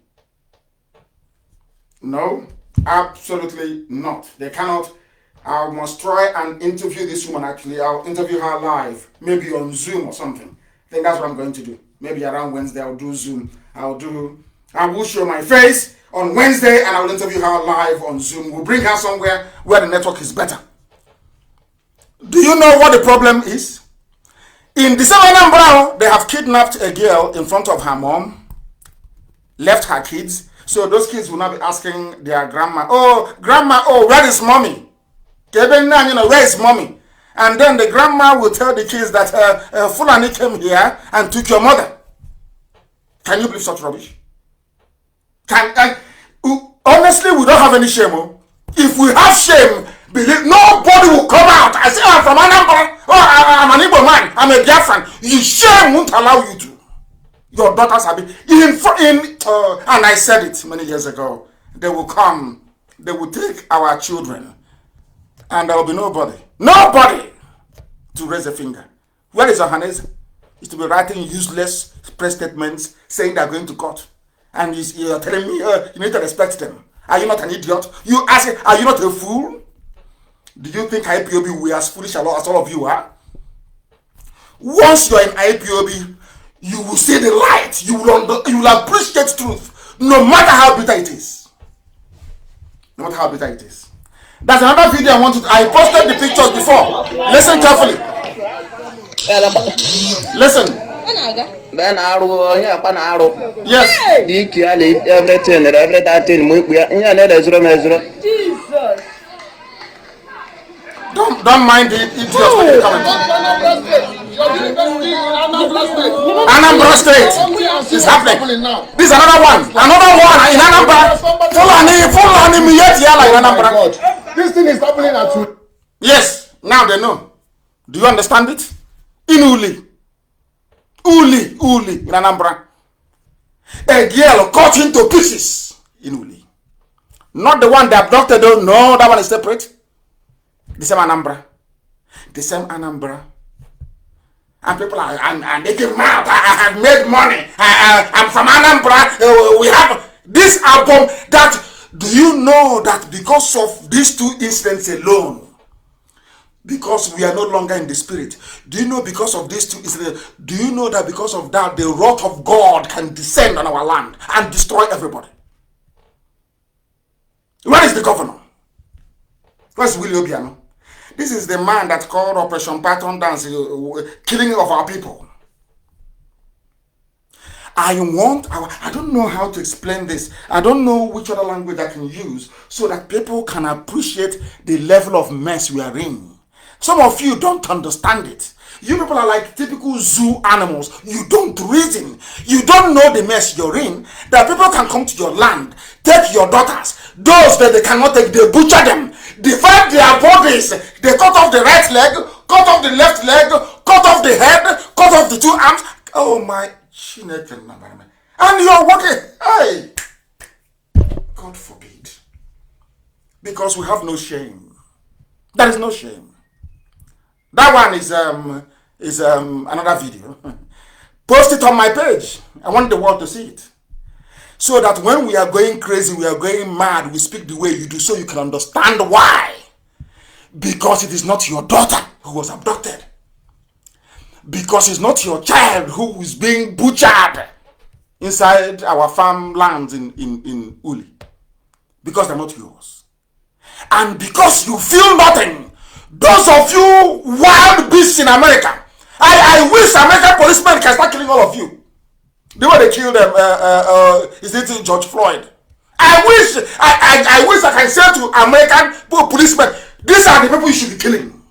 No, absolutely not. They cannot. I must try and interview this woman actually. I'll interview her live, maybe on Zoom or something. I think that's what I'm going to do. Maybe around Wednesday I'll do Zoom. I will show my face on Wednesday and I will interview her live on Zoom. We'll bring her somewhere where the network is better. Do you know what the problem is? In December Anambra, they have kidnapped a girl in front of her mom, left her kids. So those kids will now be asking their grandma, oh, where is mommy? Where is mommy? And then the grandma will tell the kids that Fulani came here and took your mother. Can you believe such rubbish? Honestly, we don't have any shame. Oh. If we have shame, believe nobody will come out. I say I'm from Anambra. Oh, I'm an Igbo man. I'm a Biafran. You shame won't allow you to. Your daughters have been and I said it many years ago. They will come. They will take our children, and there will be nobody to raise a finger. Where is Ohanese? Is to be writing useless press statements saying they're going to court, and you're telling me you need to respect them. Are you not an idiot? You ask, are you not a fool? Do you think IPOB will be as foolish as all of you are? Once you're in IPOB, you will see the light. You will appreciate truth, no matter how bitter it is. No matter how bitter it is. That's another video I wanted. I posted the pictures before. Listen carefully. Listen. Then arrow, yeah, pan arrow. Yes. Everything, Jesus. Don't mind the idiots when they comment. Anambra State is happening. This is another one. Another one in Anambra. Fulani Miyetiala in Anambra. This thing is happening at you. Yes, now they know. Do you understand it? In Uli in Anambra. A girl cut into pieces in Uli. Not the one they abducted though. No, that one is separate. The same Anambra. And people are and making mad. I have made money. I'm from Anambra. We have this album. That do you know that because of these two incidents alone, because we are no longer in the spirit, do you know because of these two incidents, do you know that because of that the wrath of God can descend on our land and destroy everybody? Where is the governor? Where's Willie Obiano? This is the man that called Operation Python Dance, killing of our people. I don't know how to explain this. I don't know which other language I can use so that people can appreciate the level of mess we are in. Some of you don't understand it. You people are like typical zoo animals. You don't reason. You don't know the mess you're in. That people can come to your land, take your daughters. Those that they cannot take, they butcher them. Divide their bodies. They cut off the right leg, cut off the left leg, cut off the head, cut off the 2 arms. Oh my. And you're working. Hey. God forbid. Because we have no shame. There is no shame. That one is another video. Post it on my page. I want the world to see it. So that when we are going crazy, we are going mad, we speak the way you do, so you can understand why. Because it is not your daughter who was abducted. Because it's not your child who is being butchered inside our farmlands in Uli. Because they're not yours. And because you feel nothing. Those of you wild beasts in America, I wish American policemen can start killing all of you. The way they killed them, is it George Floyd? I wish I can say to American policemen, these are the people you should be killing.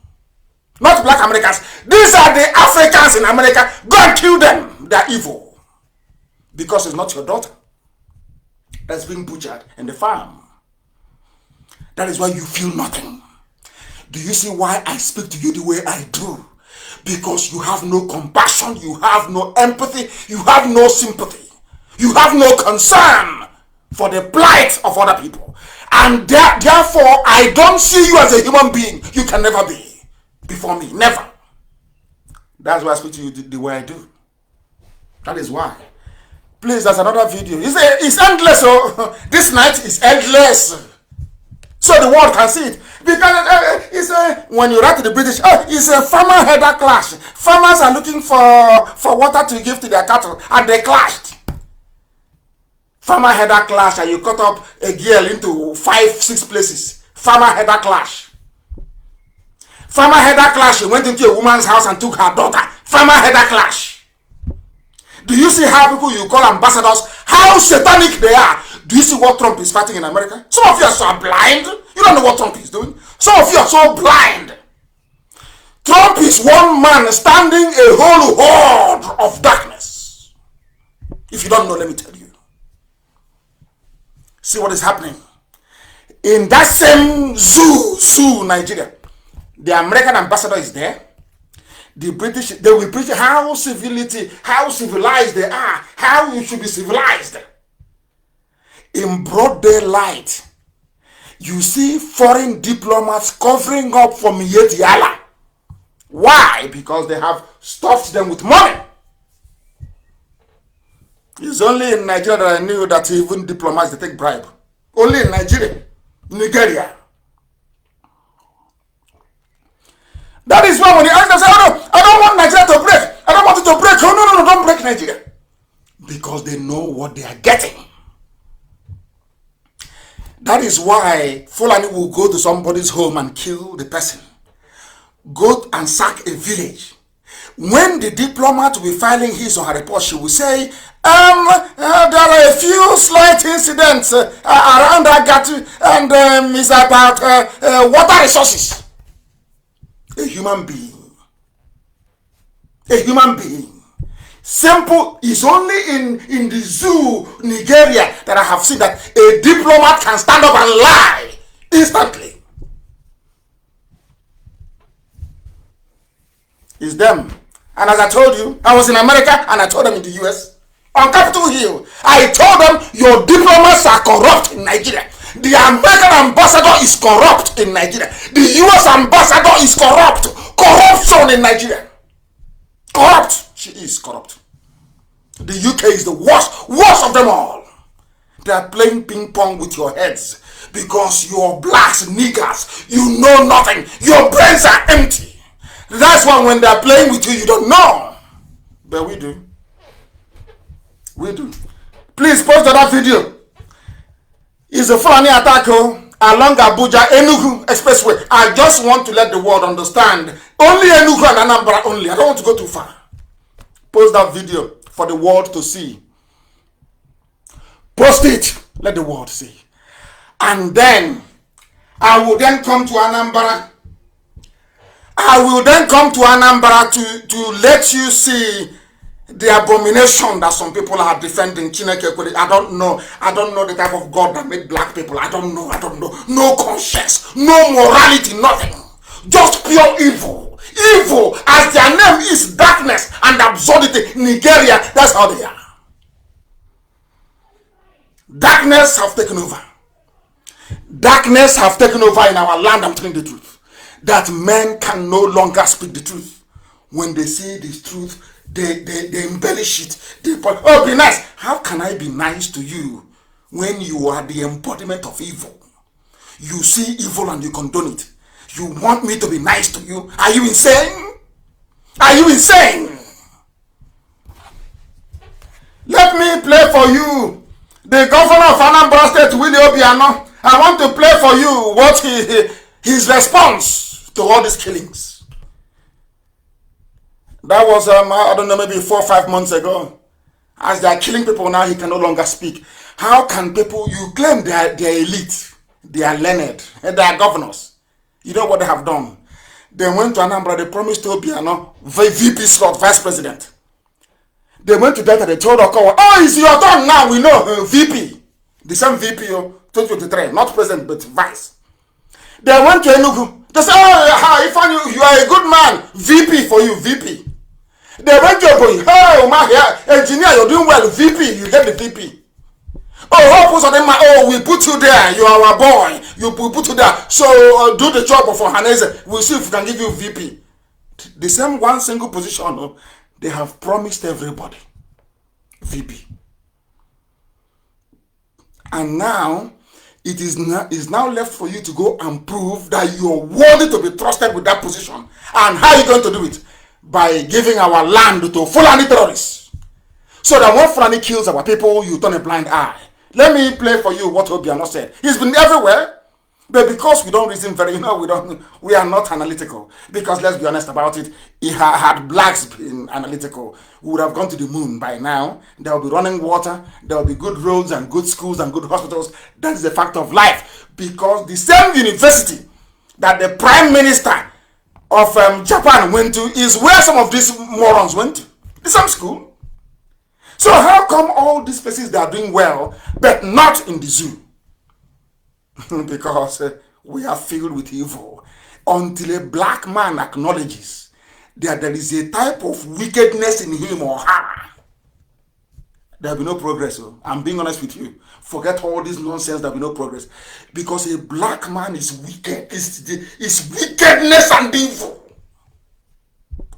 Not black Americans. These are the Africans in America. Go and kill them. They are evil. Because it's not your daughter that's being butchered in the farm. That is why you feel nothing. Do you see why I speak to you the way I do? Because you have no compassion, you have no empathy, you have no sympathy, you have no concern for the plight of other people. And therefore, I don't see you as a human being. You can never be before me. Never. That's why I speak to you the way I do. That is why. Please, there's another video. It's endless. Oh, this night is endless. So the world can see it. Because when you write to the British, it's a farmer header clash. Farmers are looking for water to give to their cattle, and they clashed. Farmer header clash, and you cut up a girl into 5-6 places. Farmer header clash. Farmer header clash, she went into a woman's house and took her daughter. Farmer header clash. Do you see how people you call ambassadors, how satanic they are? Do you see what Trump is fighting in America? Some of you are so blind. You don't know what Trump is doing. Some of you are so blind. Trump is one man standing a whole horde of darkness. If you don't know, let me tell you. See what is happening. In that same zoo, Nigeria, the American ambassador is there. The British, they will preach how civilized they are, how you should be civilized. In broad daylight, you see foreign diplomats covering up from Yetiala. Why? Because they have stuffed them with money. It's only in Nigeria that I knew that even diplomats, they take bribe. Only in Nigeria. That is why when you ask them, say, oh no, I don't want Nigeria to break. I don't want it to break. Oh no, don't break Nigeria. Because they know what they are getting. That is why Fulani will go to somebody's home and kill the person. Go and sack a village. When the diplomat will be filing his or her report, she will say, there are a few slight incidents around Agatu, and it's about water resources. A human being. A human being. Simple is only in the zoo, Nigeria, that I have seen that a diplomat can stand up and lie instantly. It's them. And as I told you, I was in America and I told them in the US, on Capitol Hill, I told them your diplomats are corrupt in Nigeria. The American ambassador is corrupt in Nigeria. The US ambassador is corrupt. Corruption in Nigeria. Corrupt. She is corrupt. The UK is the worst of them all. They are playing ping pong with your heads because you're blacks, niggers. You know nothing. Your brains are empty. That's why when they're playing with you, you don't know. But we do. We do. Please post that video. It's a Fulani attack along Abuja Enugu Expressway. I just want to let the world understand. Only Enugu and Anambra only. I don't want to go too far. Post that video for the world to see Post it. Let the world see. And then I will then come to Anambra. I will then come to Anambra to let you see the abomination that some people are defending. I don't know. I don't know the type of God that made black people. I don't know. No conscience, no morality, nothing. Just pure evil. Evil, as their name is, darkness and absurdity. Nigeria, that's how they are. Darkness have taken over. Darkness have taken over in our land. I'm telling the truth. That men can no longer speak the truth. When they see this truth, they embellish it. Oh, be nice. How can I be nice to you when you are the embodiment of evil? You see evil and you condone it. You want me to be nice to you? Are you insane? Are you insane? Let me play for you the governor of Anambra State, Willie Obiano. I want to play for you what his response to all these killings. That was, I don't know, maybe 4 or 5 months ago. As they are killing people now, he can no longer speak. How can people, you claim they are elite, they are learned, and they are governors. You know what they have done? They went to Anambra, they promised to Obiano VP slot, vice president. They went to Delta, they told Okowa, oh, it's your turn now, we know, VP. The same VP, 2023, not president, but vice. They went to Enugu. They said, oh, if you are a good man, VP for you, VP. They went to Oboy, hey, engineer, you're doing well, VP, you get the VP. Oh, we put you there, you are our boy, we put you there, so do the job for Hanese, we'll see if we can give you VP. The same one single position, they have promised everybody VP. And now, it is now left for you to go and prove that you're worthy to be trusted with that position. And how are you going to do it? By giving our land to Fulani terrorists. So that when Fulani kills our people, you turn a blind eye. Let me play for you what Obiano said. He's been everywhere. But because we don't reason very, we are not analytical. Because let's be honest about it, had blacks been analytical, we would have gone to the moon by now. There will be running water, there will be good roads and good schools and good hospitals. That is a fact of life. Because the same university that the Prime Minister of Japan went to is where some of these morons went to. The same school. So how come all these places they are doing well, but not in the zoo? Because we are filled with evil. Until a black man acknowledges that there is a type of wickedness in him or her, there will be no progress. I'm being honest with you. Forget all this nonsense, there will be no progress. Because a black man is wicked. It's wickedness and evil.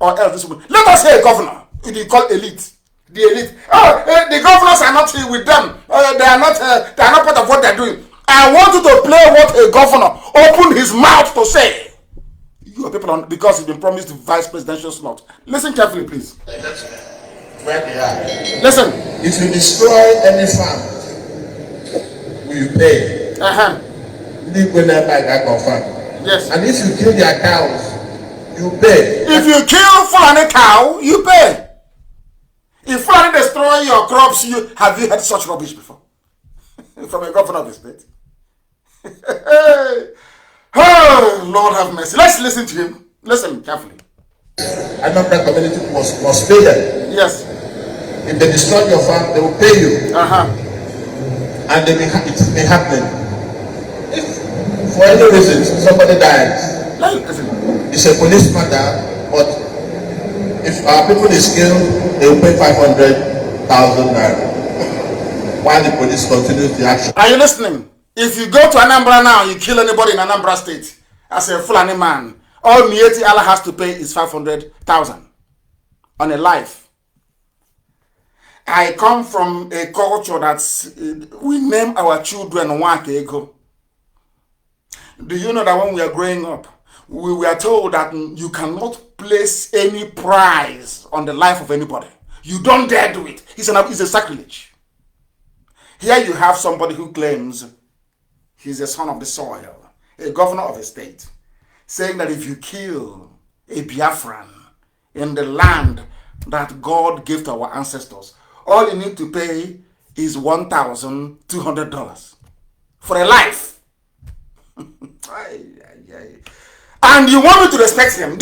Or else, let us say a governor. You call elite. The elite. Oh, the governors are not here with them. They are not part of what they're doing. I want you to play what a governor opened his mouth to say. You are people because he's been promised the vice presidential slot. Listen carefully, please. That's where they are. Listen. If you destroy any farm, we pay. Yes. And if you kill their cows, you pay. If you kill Fulani cow, you pay. If Fulani destroy your crops, have you heard such rubbish before? From a governor of the state. Oh, Lord have mercy. Let's listen to him. Listen carefully. Another community must pay them. Yes. If they destroy your farm, they will pay you. And it may happen. If for any reason somebody dies, it's a police matter, but if our people is killed, they will pay 500,000 naira. While the police continues the action. Are you listening? If you go to Anambra now, you kill anybody in Anambra State as a Fulani man, all Mieti Allah has to pay is 500,000 on a life. I come from a culture that's, we name our children Wakego. Do you know that when we are growing up, we were told that you cannot place any price on the life of anybody. You don't dare do it. It's a sacrilege. Here you have somebody who claims he's a son of the soil, a governor of a state, saying that if you kill a Biafran in the land that God gave to our ancestors, all you need to pay is $1,200 for a life. And you want me to respect him?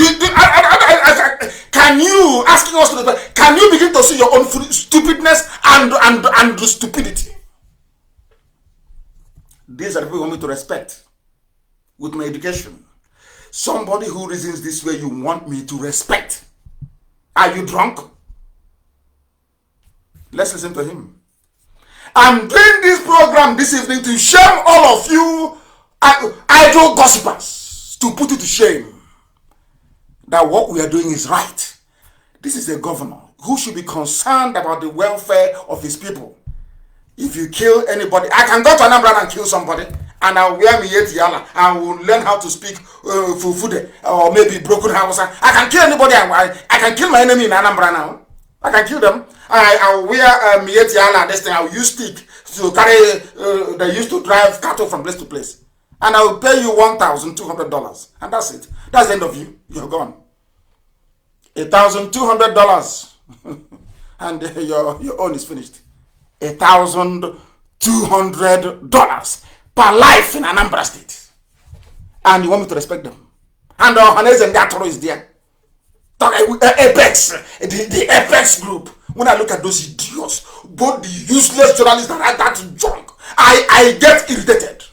Can you, asking us to respect, can you begin to see your own stupidness and stupidity? These are the people you want me to respect with my education. Somebody who reasons this way, you want me to respect. Are you drunk? Let's listen to him. I'm doing this program this evening to shame all of you idle gossipers, to put you to shame that what we are doing is right. This is a governor who should be concerned about the welfare of his people. If you kill anybody, I can go to Anambra and kill somebody, and I'll wear my yetiala and will learn how to speak Fufude or maybe broken Hausa. I can kill anybody. I can kill my enemy in Anambra now. I can kill them. I'll wear my yetiala. This thing I'll use stick to carry. They used to drive cattle from place to place, and I will pay you $1,200, and that's it. That's the end of you. You're gone. $1,200, and your own is finished. $1,200 per life in Anambra State, and you want me to respect them? And Hanez and Gatoro is there. Apex, the Apex group. When I look at those idiots, both the useless journalists that write that junk, I get irritated.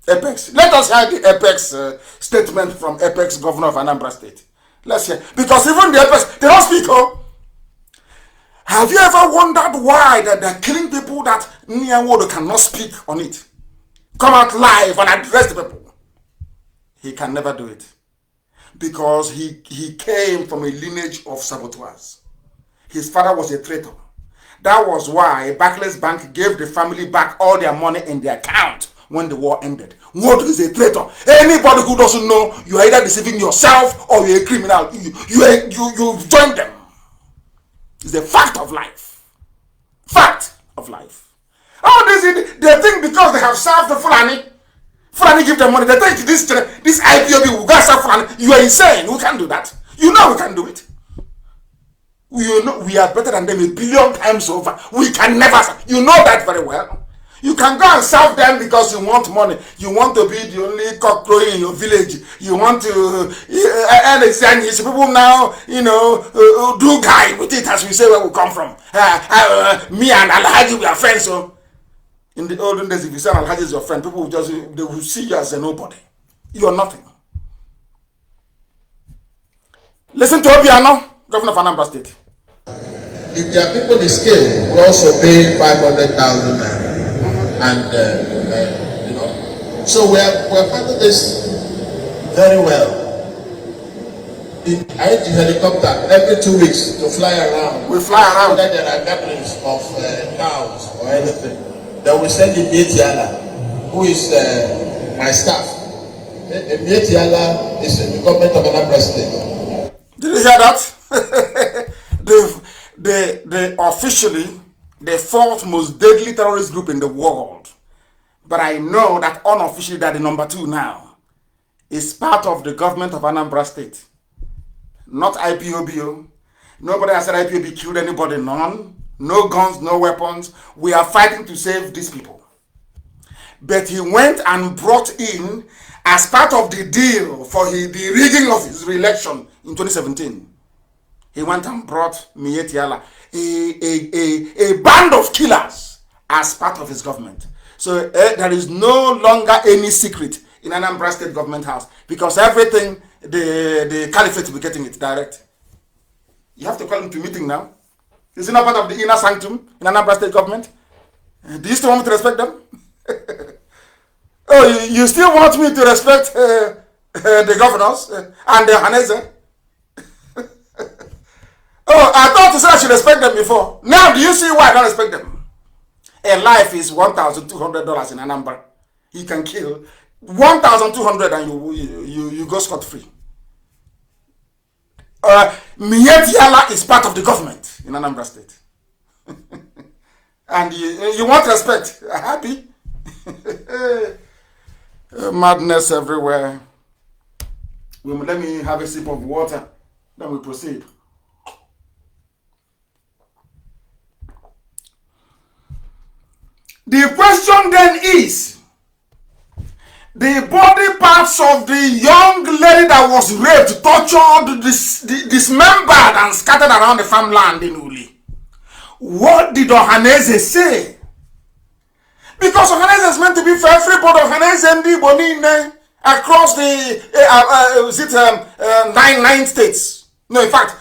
Apex. Let us hear the Apex statement from Apex governor of Anambra State. Let's hear, because even the Apex, they don't speak. Oh. Have you ever wondered why that they're killing people that Nyanwodo cannot speak on it? Come out live and address the people. He can never do it. Because he came from a lineage of saboteurs. His father was a traitor. That was why Barclays Bank gave the family back all their money in their account when the war ended. What is a traitor? Anybody who doesn't know, you are either deceiving yourself or you're a criminal. You join them. It's a fact of life. Fact of life. Oh, they think because they have served the Fulani give them money. They think this IPOB will go serve Fulani. You are insane. We can't do that. You know we can do it. You know we are better than them 1 billion times over. We can never serve. You know that very well. You can go and serve them because you want money. You want to be the only cock crowing in your village. You want to earn people now, do guy with it, as we say where we come from. Me and Alhaji, we are friends. So in the olden days, if you say Alhaji is your friend, people will they will see you as a nobody. You are nothing. Listen to Obiano, governor of Anambra State. If there are people in scale, we also pay 500,000 naira. And so we're finding this very well. I use the helicopter every 2 weeks to fly around. We fly around. Whether there are gatherings of cows or anything, then we send the Mietiala, who is my staff. The Mietiala is the government of Anambra State. Did you hear that? they officially the fourth most deadly terrorist group in the world. But I know that unofficially they're the number 2 now. It's part of the government of Anambra State. Not IPOB. Nobody has said IPOB killed anybody, none. No guns, no weapons. We are fighting to save these people. But he went and brought in, as part of the deal for the rigging of his re-election in 2017, he went and brought Mietiala, a band of killers, as part of his government. So there is no longer any secret in Anambra State government house, because everything, the caliphate will be getting it direct. You have to call him to meeting now. Is it not part of the inner sanctum in Anambra State government? Do you still want me to respect them? Oh, you still want me to respect the governors and the Hanese? Oh, I thought you said I should respect them before. Now, do you see why I don't respect them? A life is $1,200 in Anambra. He can kill 1,200 and you go scot-free. Mietiala is part of the government in Anambra State. And you want respect. Happy? Madness everywhere. Let me have a sip of water. Then we proceed. The question then is, the body parts of the young lady that was raped, tortured, dismembered, and scattered around the farmland in Uli. What did Ohaneze say? Because Ohaneze is meant to be for everybody. Ohaneze and Bonine across the nine states. No, in fact,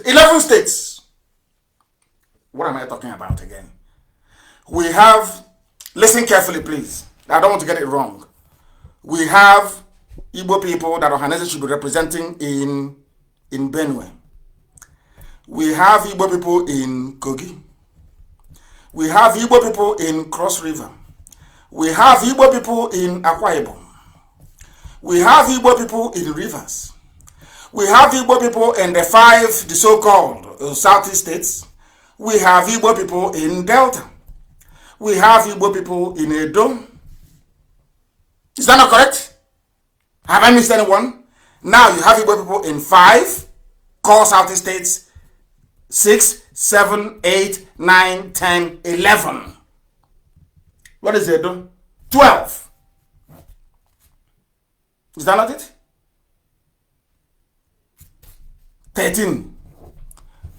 11 states. What am I talking about again? We have, listen carefully, please. I don't want to get it wrong. We have Igbo people that Ohaneze should be representing in Benue. We have Igbo people in Kogi. We have Igbo people in Cross River. We have Igbo people in Akwa Ibom. We have Igbo people in Rivers. We have Igbo people in the so-called Southeast states. We have Igbo people in Delta. We have Igbo people in Edo. Is that not correct? Have I missed anyone? Now you have Igbo people in 5 core Southeast states, 6, 7, 8, 9, 10, 11. What is Edo? 12. Is that not it? 13.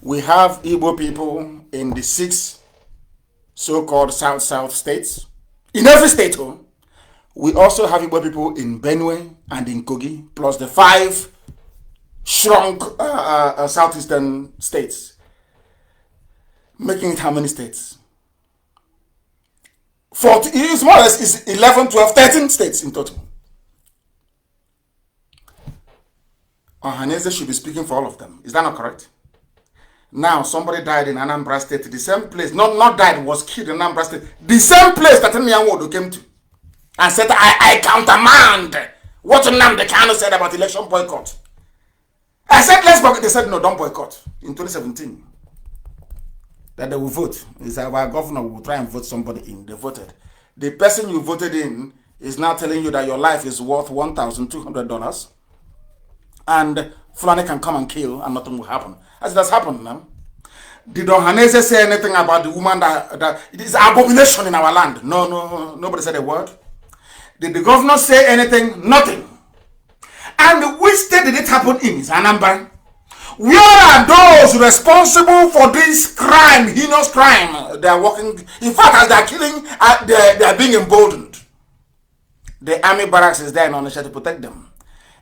We have Igbo people in the 6 so-called South states. In every state, we also have Igbo people in Benue and in Kogi, plus the 5 shrunk southeastern states. Making it how many states? 40, it's more or less is 11, 12, 13 states in total. Ohaneze should be speaking for all of them. Is that not correct? Now, somebody died in Anambra State, the same place, not died, was killed in Anambra State, the same place that Nnamdi came to, and said, I countermand what Nnamdi Kanu said about election boycott. I said, let's boycott. They said, no, don't boycott. In 2017, that they will vote. He said, our governor will try and vote somebody in. They voted. The person you voted in is now telling you that your life is worth $1,200, and Fulani can come and kill and nothing will happen. As it has happened now. Did Ohaneze say anything about the woman that it is an abomination in our land? No, nobody said a word. Did the governor say anything? Nothing. And which state did it happen in? Is Anambra. Where are those responsible for this crime, heinous crime? They are working. In fact, as they are killing, they are being emboldened. The army barracks is there in Onitsha to protect them.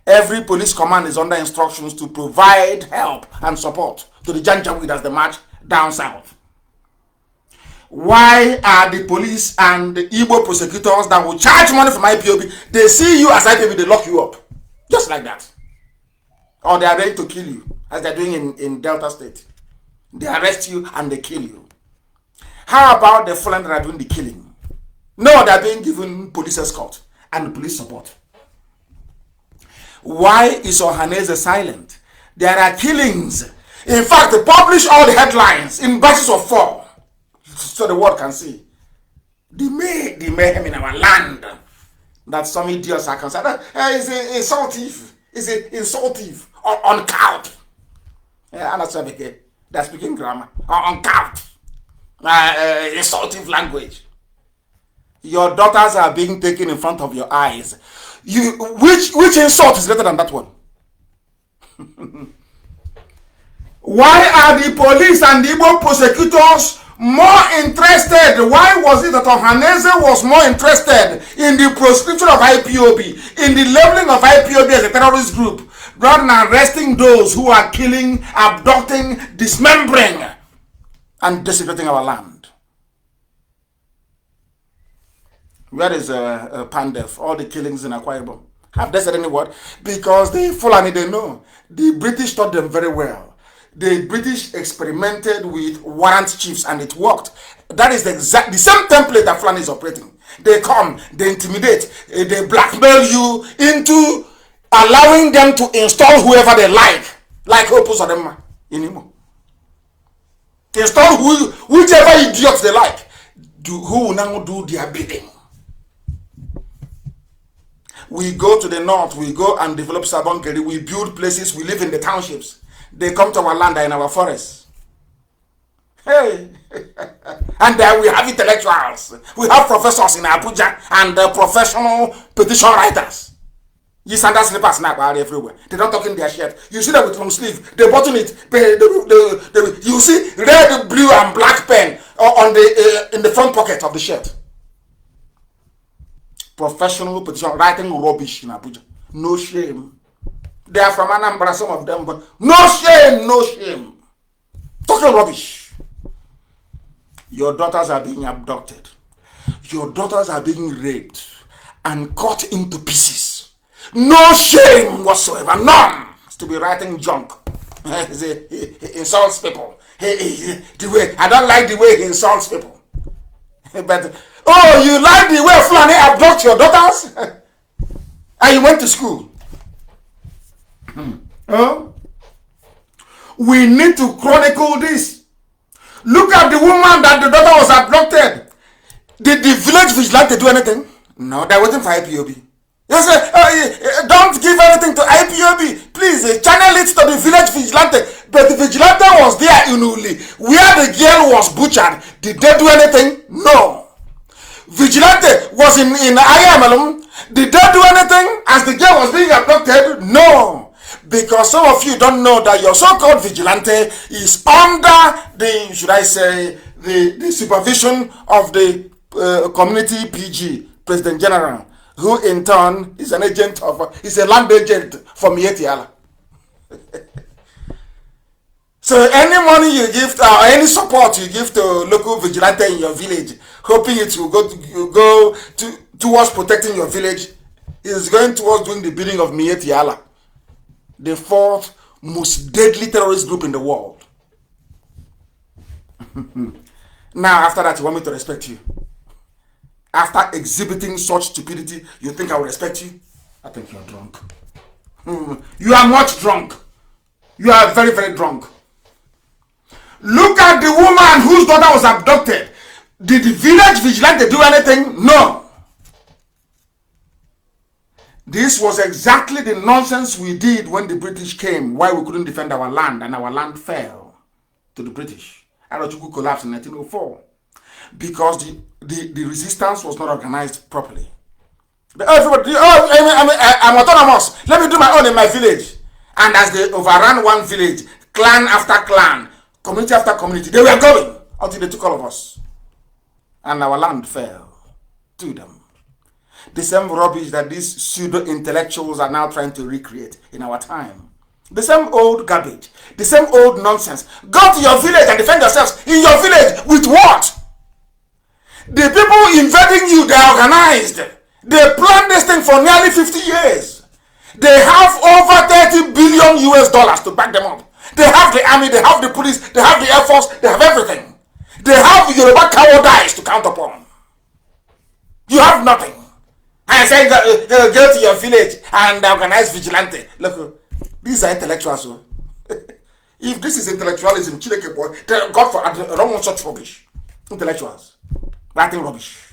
Every police command is under instructions to provide help and support to the Janjaweed as they march down south. Why are the police and the Igbo prosecutors that will charge money from IPOB, they see you as IPOB, they lock you up? Just like that. Or they are ready to kill you, as they're doing in Delta State. They arrest you and they kill you. How about the Fulani that are doing the killing? No, they are being given police escort and police support. Why is Ohaneze silent? There are killings. In fact, they publish all the headlines in batches of 4 so the world can see the mayhem in our land. That some idiots are concerned. He's an insult thief. He's an insult thief. On count. They're speaking grammar. On count. Insultive language. Your daughters are being taken in front of your eyes. Which insult is greater than that one? Why are the police and the Igbo prosecutors more interested? Why was it that Ohaneze was more interested in the proscription of IPOB, in the labeling of IPOB as a terrorist group, rather than arresting those who are killing, abducting, dismembering, and desecrating our land? Where is Pandef? All the killings in Akwa Ibom. Have they said any word? Because the Fulani, they know. The British taught them very well. The British experimented with warrant chiefs and it worked. That is the same template that Fulani is operating. They come, they intimidate, they blackmail you into allowing them to install whoever they like Opus Adema in Imo. Install whichever idiots they like, who will now do their bidding. We go to the north, we go and develop Sabongeri, we build places, we live in the townships. They come to our land, are in our forests. Hey. And we have intellectuals. We have professors in Abuja and professional petition writers. You sandal slippers snap out everywhere. They don't talk in their shirt. You see them with long sleeve. They button it. You see red, blue, and black pen on the in the front pocket of the shirt. Professional petition writing rubbish in Abuja. No shame. They are from Anambra, some of them, but no shame, no shame. Talking rubbish. Your daughters are being abducted. Your daughters are being raped and cut into pieces. No shame whatsoever, none, to be writing junk. He insults people. The way I don't like the way he insults people. But oh, you like the way Fulani abduct your daughters? And you went to school. We need to chronicle this. Look at the woman that the daughter was abducted. Did the village vigilante do anything? No, they're waiting for IPOB. They say, don't give anything to IPOB. Please channel it to the village vigilante. But the vigilante was there in Uli, where the girl was butchered. Did they do anything? No. Vigilante was in Ayamalum. Did they do anything as the girl was being abducted? No. Because some of you don't know that your so-called vigilante is under the, should I say, the supervision of the community PG, President General, who in turn is an agent of, is a land agent for Mietiala. So any money you give to, or any support you give to local vigilante in your village, hoping it will go towards protecting your village, is going towards doing the bidding of Mietiala, the fourth most deadly terrorist group in the world. Now, after that, you want me to respect you? After exhibiting such stupidity, you think I will respect you? I think you're drunk. You are much drunk. You are very, very drunk. Look at the woman whose daughter was abducted. Did the village vigilante do anything? No. This was exactly the nonsense we did when the British came, why we couldn't defend our land, and our land fell to the British. Arajuku collapsed in 1904 because the resistance was not organized properly. Everybody, I'm autonomous. Let me do my own in my village. And as they overran one village, clan after clan, community after community, they were going until they took all of us. And our land fell to them. The same rubbish that these pseudo-intellectuals are now trying to recreate in our time. The same old garbage. The same old nonsense. Go to your village and defend yourselves in your village with what? The people invading you, they are organized. They planned this thing for nearly 50 years. They have over 30 billion US dollars to back them up. They have the army, they have the police, they have the air force, they have everything. They have Yoruba cowardice to count upon. You have nothing. And say go to your village and organize vigilante. Look, these are intellectuals. If this is intellectualism, Chileke boy, God for I don't want such rubbish. Intellectuals. Writing rubbish.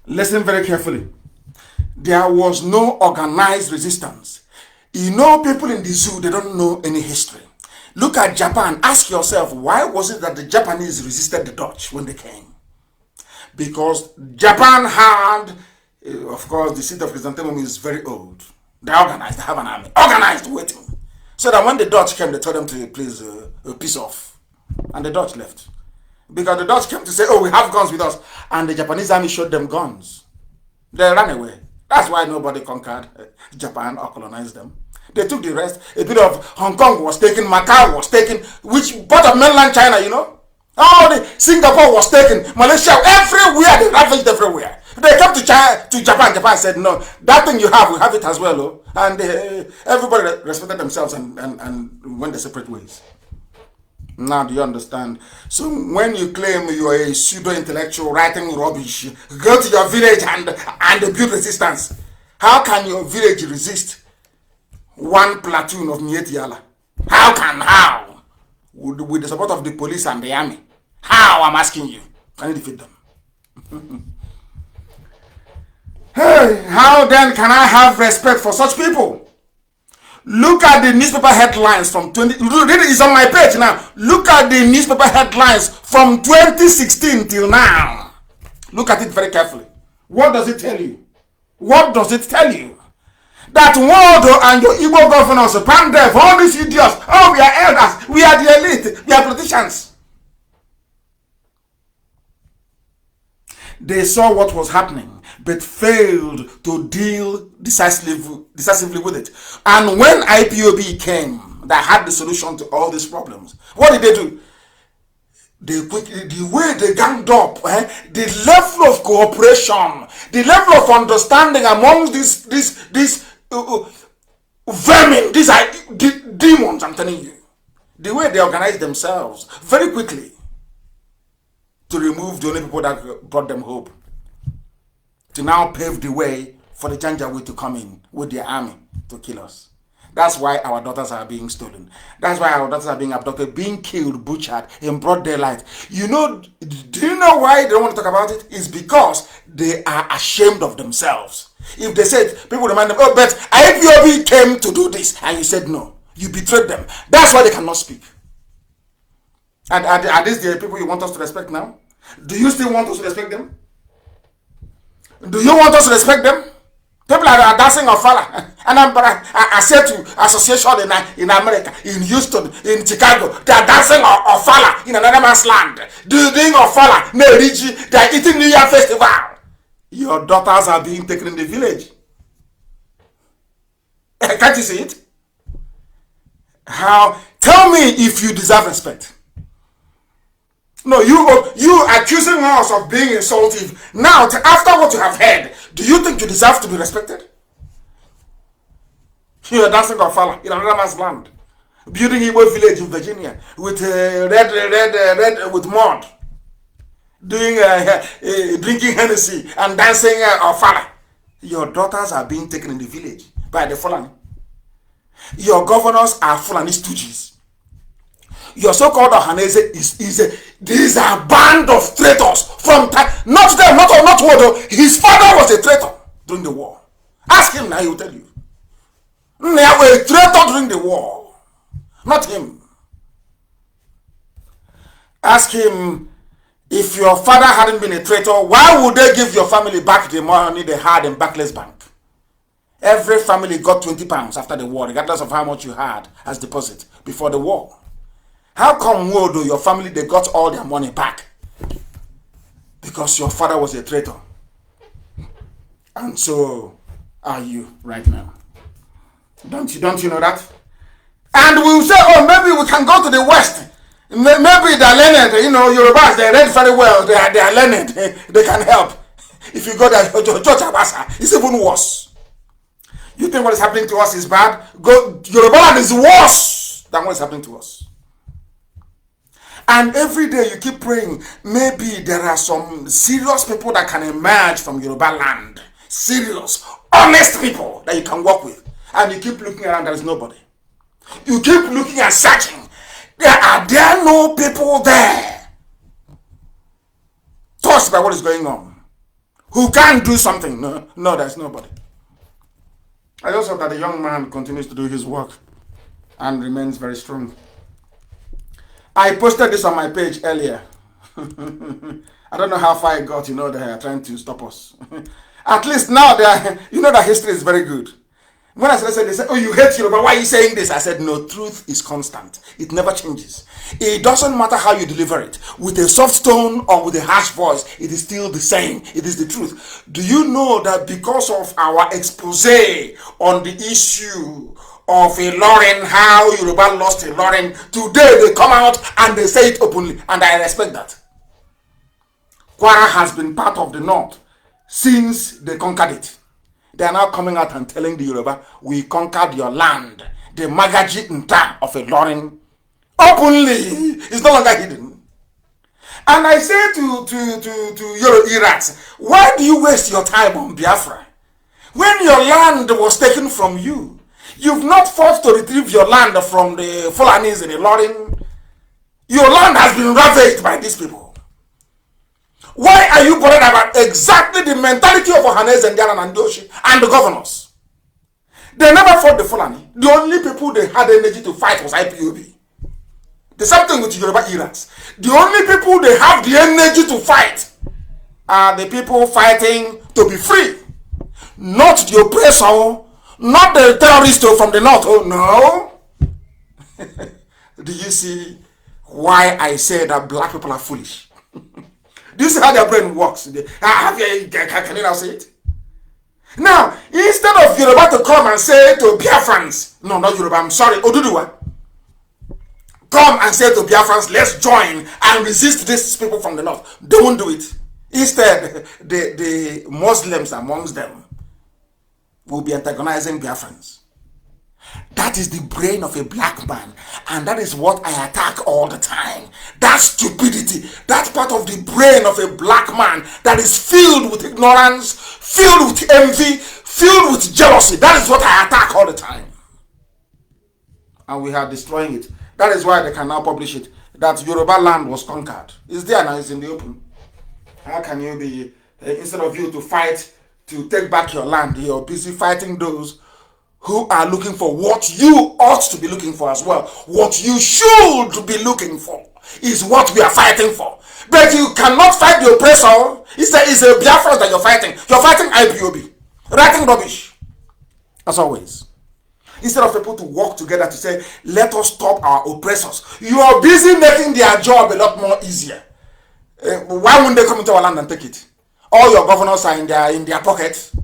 Listen very carefully. There was no organized resistance. You know, people in the zoo, they don't know any history. Look at Japan. Ask yourself, why was it that the Japanese resisted the Dutch when they came? Because Japan had, of course, the seat of chrysanthemum is very old. They're organized, they have an army. Organized, waiting. So that when the Dutch came, they told them to please piece off. And the Dutch left. Because the Dutch came to say, oh, we have guns with us. And the Japanese army showed them guns. They ran away. That's why nobody conquered Japan or colonized them. They took the rest. A bit of Hong Kong was taken, Macau was taken, which part of mainland China, you know? Oh, Singapore was taken, Malaysia, everywhere, they ravaged everywhere. They came to Japan. Japan said, no, that thing you have, we have it as well. Oh. And everybody respected themselves and went their separate ways. Now, do you understand? So when you claim you are a pseudo-intellectual writing rubbish, go to your village and build resistance. How can your village resist one platoon of Mietiala? How? With the support of the police and the army. How, I'm asking you? Can you defeat them? Hey, how then can I have respect for such people? Look at the newspaper headlines from 20. It's on my page now. Look at the newspaper headlines from 2016 till now. Look at it very carefully. What does it tell you? What does it tell you? That Waldo and your Igbo governors, Pandef, all these idiots, oh, we are elders, we are the elite, we are politicians. They saw what was happening, but failed to deal decisively with it. And when IPOB came, that had the solution to all these problems, what did they do? The way they ganged up, the level of cooperation, the level of understanding among these vermin, these are demons, I'm telling you. The way they organized themselves very quickly to remove the only people that brought them hope, to now pave the way for the Janjaweed to come in with their army to kill us. That's why our daughters are being stolen. That's why our daughters are being abducted, being killed, butchered in broad daylight. You know, do you know why they don't want to talk about it? It's because they are ashamed of themselves. If they said, people remind them, oh, but IPOB came to do this, and you said no. You betrayed them. That's why they cannot speak. And are these the people you want us to respect now? Do you still want us to respect them? Do you want us to respect them? People are dancing Ofala. And I said to association in America, in Houston, in Chicago, they are dancing Ofala in another man's land. Doing Ofala, Neriji, they are eating New Year festival. Your daughters are being taken in the village. Can't you see it? How? Tell me if you deserve respect. No, you accusing us of being insultive. Now, after what you have heard, do you think you deserve to be respected? You are dancing Ofala in another man's land, building Igbo village in Virginia with red with mud, doing drinking Hennessy and dancing Ofala. Your daughters are being taken in the village by the Fulani. Your governors are Fulani stooges. Your so-called Ohanese these are a band of traitors from not them, not Wodo. His father was a traitor during the war. Ask him now, he will tell you. They were a traitor during the war, not him. Ask him, if your father hadn't been a traitor, why would they give your family back the money they had in Barclays Bank? Every family got 20 pounds after the war, regardless of how much you had as deposit before the war. How come, Wodo, your family, they got all their money back? Because your father was a traitor. And so are you right now. Don't you know that? And we'll say, oh, maybe we can go to the West. Maybe they're learned, Yorubas, they read very well. They are learned. They can help. If you go there, George Abasa, it's even worse. You think what is happening to us is bad? Yoruba is worse than what is happening to us. And every day you keep praying, maybe there are some serious people that can emerge from Yoruba land. Serious, honest people that you can work with. And you keep looking around, there is nobody. You keep looking and searching. Are there no people there touched by what is going on? Who can do something? No, there's nobody. I just hope that the young man continues to do his work and remains very strong. I posted this on my page earlier. I don't know how far I got, they are trying to stop us. At least now, that history is very good. When I said, they said, oh, you hate Yoruba, why are you saying this? I said, no, truth is constant. It never changes. It doesn't matter how you deliver it. With a soft tone or with a harsh voice, it is still the same. It is the truth. Do you know that because of our expose on the issue of Ilorin, how Yoruba lost Ilorin, today they come out and they say it openly, and I respect that. Kwara has been part of the North since they conquered it. They are now coming out and telling the Yoruba, we conquered your land. The Magaji Nta of Ilorin openly is no longer hidden. And I say to Yoruba Iraks, why do you waste your time on Biafra? When your land was taken from you, you've not fought to retrieve your land from the Fulanis in Ilorin. Your land has been ravaged by these people. Why are you bothered about exactly the mentality of Ohanese and Diana and Doshi and the governors? They never fought the Fulani. The only people they had energy to fight was IPOB. The same thing with Yoruba Irans. The only people they have the energy to fight are the people fighting to be free. Not the oppressor, not the terrorist from the north. Oh no. Do you see why I say that black people are foolish? Do you see how their brain works? Can you now see it? Now, instead of Yoruba to come and say to Biafrans, no, not Yoruba, I'm sorry, Oduduwa, come and say to Biafrans, let's join and resist these people from the north. They won't do it. Instead, the Muslims amongst them will be antagonizing Biafrans. That is the brain of a black man, and that is what I attack all the time. That stupidity, that part of the brain of a black man that is filled with ignorance, filled with envy, filled with jealousy. That is what I attack all the time. And we are destroying it. That is why they can now publish it, that Yoruba land was conquered. It's there now, it's in the open. How can you be, instead of you to fight to take back your land, you're busy fighting those who are looking for what you ought to be looking for as well. What you should be looking for is what we are fighting for. But you cannot fight the oppressor. It's a Biafra that you're fighting. You're fighting IPOB. Writing rubbish. As always. Instead of people to work together to say, let us stop our oppressors. You are busy making their job a lot more easier. Why wouldn't they come into our land and take it? All your governors are in their pockets.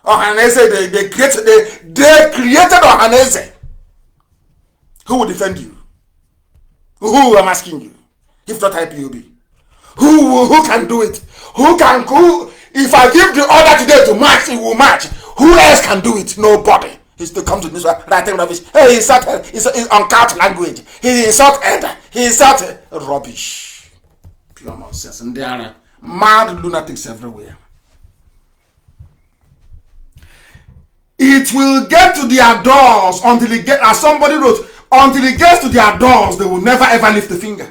Ohanese, they created Ohanese. Who will defend you? Who am asking you? If not IPOB. Who can do it? If I give the order today to march, it will march. Who else can do it? Nobody. He's to come to this writing rubbish. Hey, he's uncouth language. He insulted rubbish. Pure nonsense. And there are mad lunatics everywhere. It will get to their doors until it gets, as somebody wrote, until it gets to their doors, they will never ever lift a finger.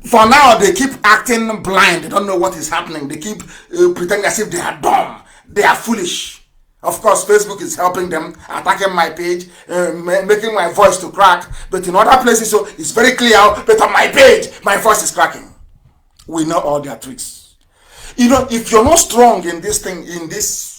For now, they keep acting blind. They don't know what is happening. They keep pretending as if they are dumb. They are foolish. Of course, Facebook is helping them, attacking my page, making my voice to crack. But in other places, so it's very clear. But on my page, my voice is cracking. We know all their tricks. You know, if you're not strong in this thing, in this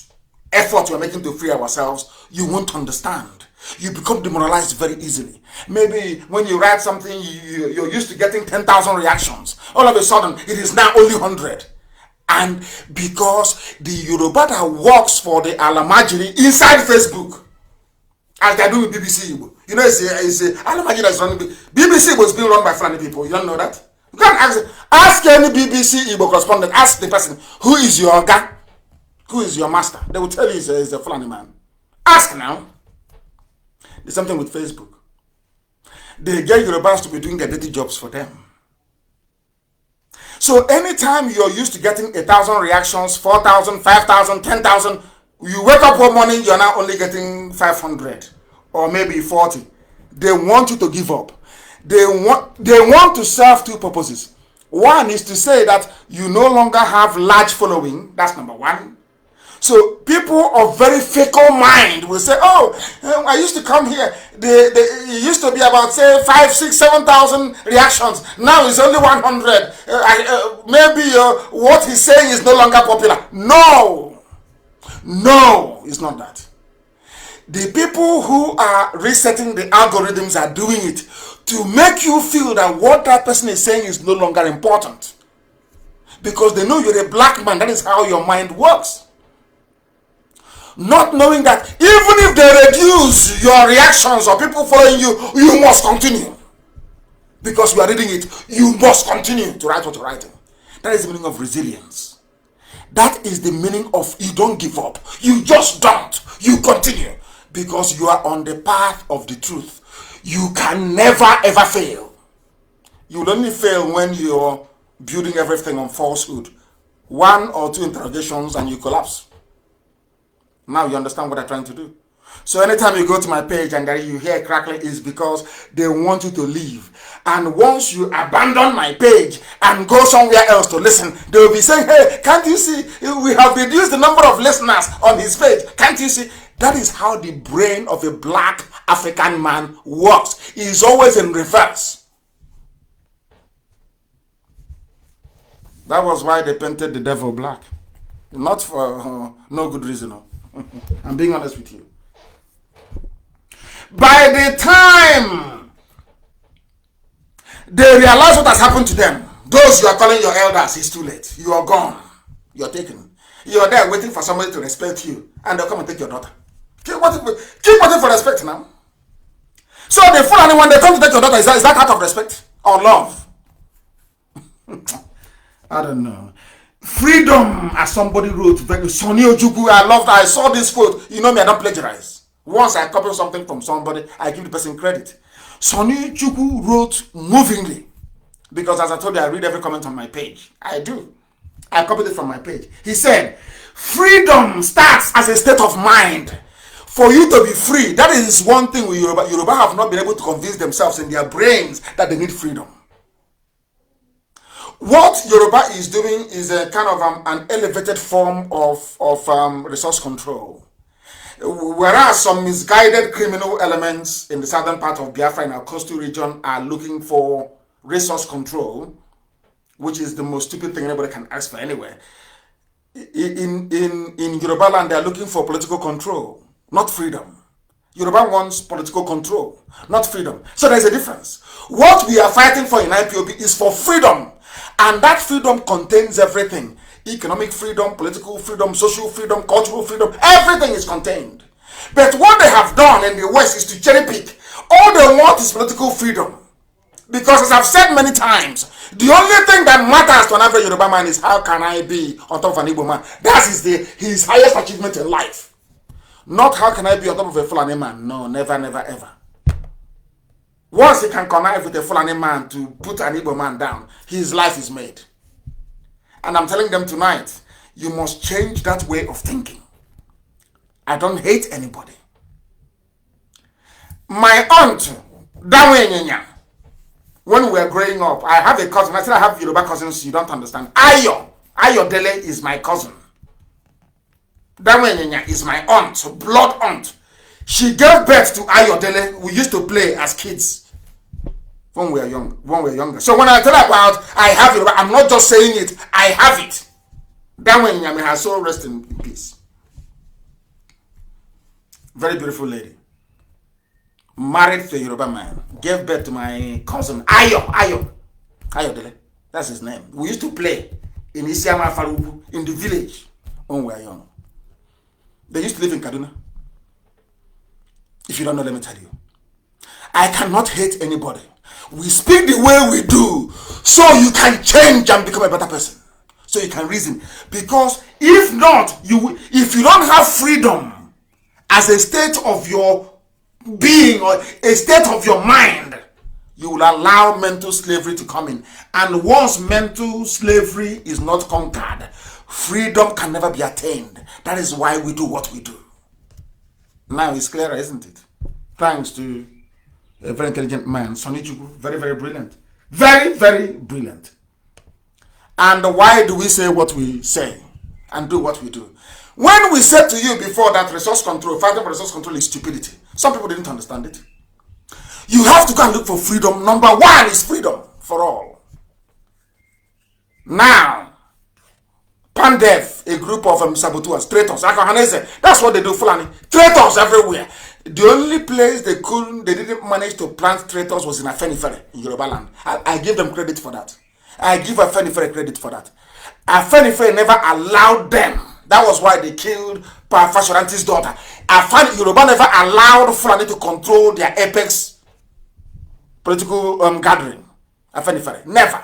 effort we're making to free ourselves, you won't understand. You become demoralized very easily. Maybe when you write something, you're used to getting 10,000 reactions. All of a sudden, it is now only 100. And because the Yoruba that works for the Alamajiri inside Facebook, as they do with BBC Igbo, you know, it's Alamajiri that's running. BBC was being run by Fulani people. You don't know that? You can't ask any BBC Igbo correspondent, ask the person, who is your guy? Who is your master? They will tell you he's a Fulani man. Ask now. There's something with Facebook. They get Yorubas to be doing their dirty jobs for them. So anytime you're used to getting 1,000 reactions, 4,000, 5,000, 10,000, you wake up one morning, you're now only getting 500 or maybe 40. They want you to give up. They want to serve two purposes. One is to say that you no longer have large following. That's number one. So people of very fickle mind will say, oh, I used to come here. It used to be about, say, 5, 6, 7,000 reactions. Now it's only 100. Maybe what he's saying is no longer popular. No, it's not that. The people who are resetting the algorithms are doing it to make you feel that what that person is saying is no longer important. Because they know you're a black man. That is how your mind works. Not knowing that even if they reduce your reactions or people following you, you must continue. Because you are reading it, you must continue to write what you're writing. That is the meaning of resilience. That is the meaning of you don't give up. You just don't. You continue. Because you are on the path of the truth. You can never ever fail. You will only fail when you're building everything on falsehood. 1 or 2 interrogations and you collapse. Now you understand what I'm trying to do. So anytime you go to my page and you hear crackling, is because they want you to leave. And once you abandon my page and go somewhere else to listen, they will be saying, hey, can't you see, we have reduced the number of listeners on his page. Can't you see? That is how the brain of a black African man works. It is always in reverse. That was why they painted the devil black. Not for no good reason. No. I'm being honest with you. By the time they realize what has happened to them, those you are calling your elders, it's too late. You are gone. You are taken. You are there waiting for somebody to respect you, and they'll come and take your daughter. Keep waiting for respect now. So the fool, when they come to take your daughter, is that out of respect or love? I don't know. Freedom, as somebody wrote, Sonny Ojukwu, I saw this quote. You know me, I don't plagiarize. Once I copy something from somebody, I give the person credit. Sonny Ojukwu wrote movingly, because as I told you, I read every comment on my page. I do. I copied it from my page. He said, freedom starts as a state of mind. For you to be free, that is one thing with Yoruba. Yoruba have not been able to convince themselves in their brains that they need freedom. What Yoruba is doing is a kind of an elevated form of resource control. Whereas some misguided criminal elements in the southern part of Biafra in our coastal region are looking for resource control, which is the most stupid thing anybody can ask for anywhere. In Yoruba land, they are looking for political control, not freedom. Yoruba wants political control, not freedom. So there's a difference. What we are fighting for in IPOB is for freedom. And that freedom contains everything. Economic freedom, political freedom, social freedom, cultural freedom. Everything is contained. But what they have done in the West is to cherry pick. All they want is political freedom. Because as I've said many times, the only thing that matters to an average Yoruba man is how can I be on top of an Igbo man. That is his highest achievement in life. Not how can I be on top of a Fulani man. No, never, never, ever. Once he can connive with a Fulani man to put an Igbo man down, his life is made. And I'm telling them tonight, you must change that way of thinking. I don't hate anybody. My aunt, Dawe, when we were growing up, I have a cousin. I said I have Yoruba cousins you don't understand. Ayo Dele is my cousin. Dawe is my aunt, blood aunt. She gave birth to Ayo Dele. We used to play as kids. When we were younger. So when I tell about I have it, I'm not just saying it, I have it. That when Nyame has so rest in peace. Very beautiful lady. Married to a Yoruba man. Gave birth to my cousin Ayo Dele. That's his name. We used to play in Isiama Farubu in the village when we were young. They used to live in Kaduna. If you don't know, let me tell you. I cannot hate anybody. We speak the way we do so you can change and become a better person. So you can reason. Because if not, if you don't have freedom as a state of your being or a state of your mind, you will allow mental slavery to come in. And once mental slavery is not conquered, freedom can never be attained. That is why we do what we do. Now it's clearer, isn't it? Thanks to a very intelligent man, Sonny Ojukwu, very, very brilliant. Very, very brilliant. And why do we say what we say and do what we do? When we said to you before that resource control, fighting for resource control is stupidity, some people didn't understand it. You have to go and look for freedom. Number one is freedom for all. Now, Pandev, a group of saboteurs, traitors, that's what they do, Fulani. Traitors everywhere. The only place they didn't manage to plant traitors was in Afenifere, in Yoruba land. I give them credit for that. I give Afenifere credit for that. Afenifere never allowed them. That was why they killed Fashoranti's daughter. Yoruba never allowed Fulani to control their apex political gathering. Afenifere, never.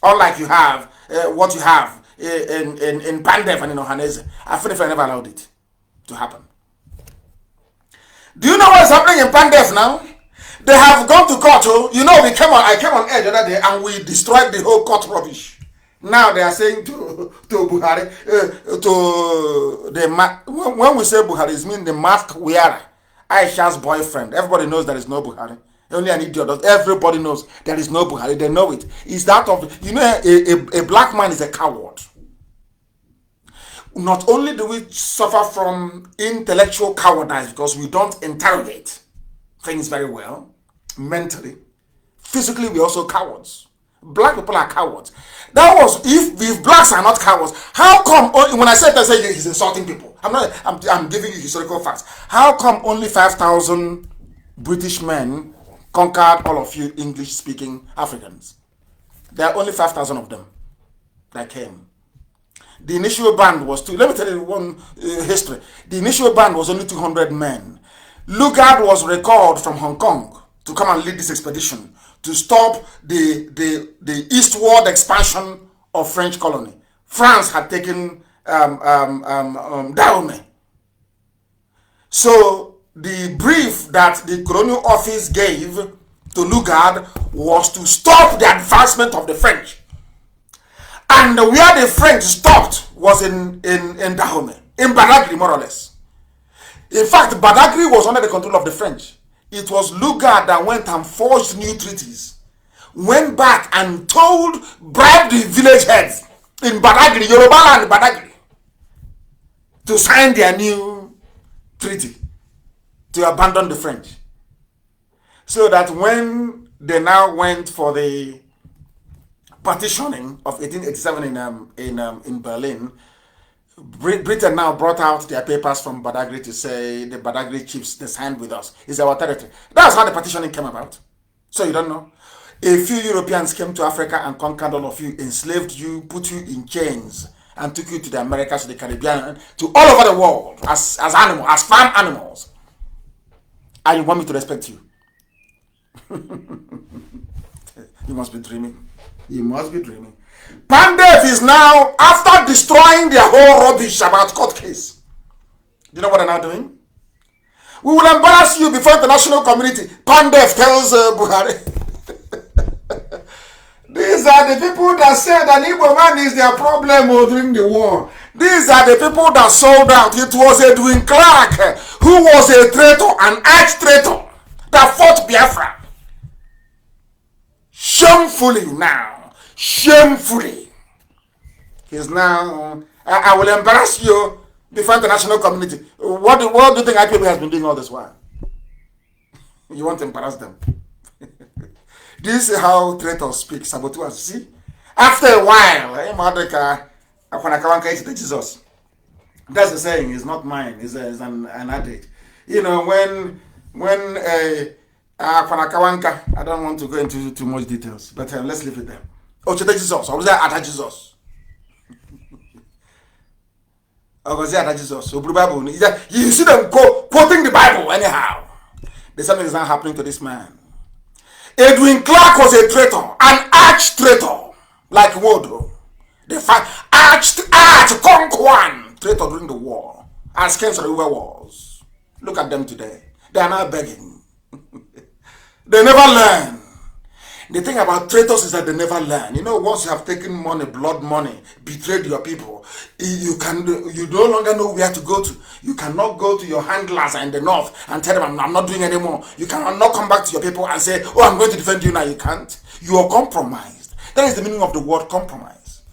Unlike you have, what you have in Pandev and in Ohanese, Afenifere never allowed it to happen. Do you know what is happening in Pandev now? They have gone to court. You know, I came on air the other day and we destroyed the whole court rubbish. Now they are saying to Buhari, when we say Buhari, it means the mask wearer, Aisha's boyfriend. Everybody knows there is no Buhari. Only an idiot. Everybody knows there is no Buhari. They know it. It's that of, a black man is a coward. not only do we suffer from intellectual cowardice because we don't interrogate things very well, mentally, physically we're also cowards. Black people are cowards. That was if blacks are not cowards. How come when I said that, say he's insulting people? I'm giving you historical facts. How come only 5,000 British men conquered all of you English-speaking Africans? There are only 5,000 of them that came. The initial band was let me tell you one history. The initial band was only 200 men. Lugard was recalled from Hong Kong to come and lead this expedition to stop the eastward expansion of French colony. France had taken Dahomey. So the brief that the colonial office gave to Lugard was to stop the advancement of the French. And where the French stopped was in Dahomey, in Badagry, more or less. In fact, Badagry was under the control of the French. It was Lugard that went and forged new treaties, went back and bribed the village heads in Badagry, Yoruba land Badagry, to sign their new treaty, to abandon the French. So that when they now went for the partitioning of 1887 in Berlin, Britain now brought out their papers from Badagry to say the Badagry chiefs, they signed with us. It's our territory. That's how the partitioning came about. So you don't know. A few Europeans came to Africa and conquered all of you, enslaved you, put you in chains, and took you to the Americas, to the Caribbean, to all over the world as animals, as farm animals. And you want me to respect you? You must be dreaming. You must be dreaming. Pandef is now, after destroying their whole rubbish about court case, do you know what they're now doing? We will embarrass you before the international community. Pandef tells Buhari. These are the people that said an Igbo man is their problem during the war. These are the people that sold out. It was Edwin Clark who was a traitor, an arch-traitor, that fought Biafra. Shamefully now. Shamefully. He's now, I will embarrass you before the national community. What do you think IPB has been doing all this while? You want to embarrass them? This is how traitors speak, saboteurs. See? After a while, Jesus. That's the saying, it's not mine, it's an adage. You know, when I don't want to go into too much details, but let's leave it there. Oh, Jesus. I was there at Jesus. I was there at Jesus. So, Bible, you see them quoting the Bible anyhow. There's something is not happening to this man. Edwin Clark was a traitor, an arch-traitor, like Wodo. The arch-conqueror traitor during the war, as Ken River was. Look at them today. They are now begging. They never learn. The thing about traitors is that they never learn. You know, once you have taken money, blood money, betrayed your people, you no longer know where to go to. You cannot go to your handlers in the north and tell them, I'm not doing anymore. You cannot come back to your people and say, oh, I'm going to defend you now. You can't. You are compromised. That is the meaning of the word compromise.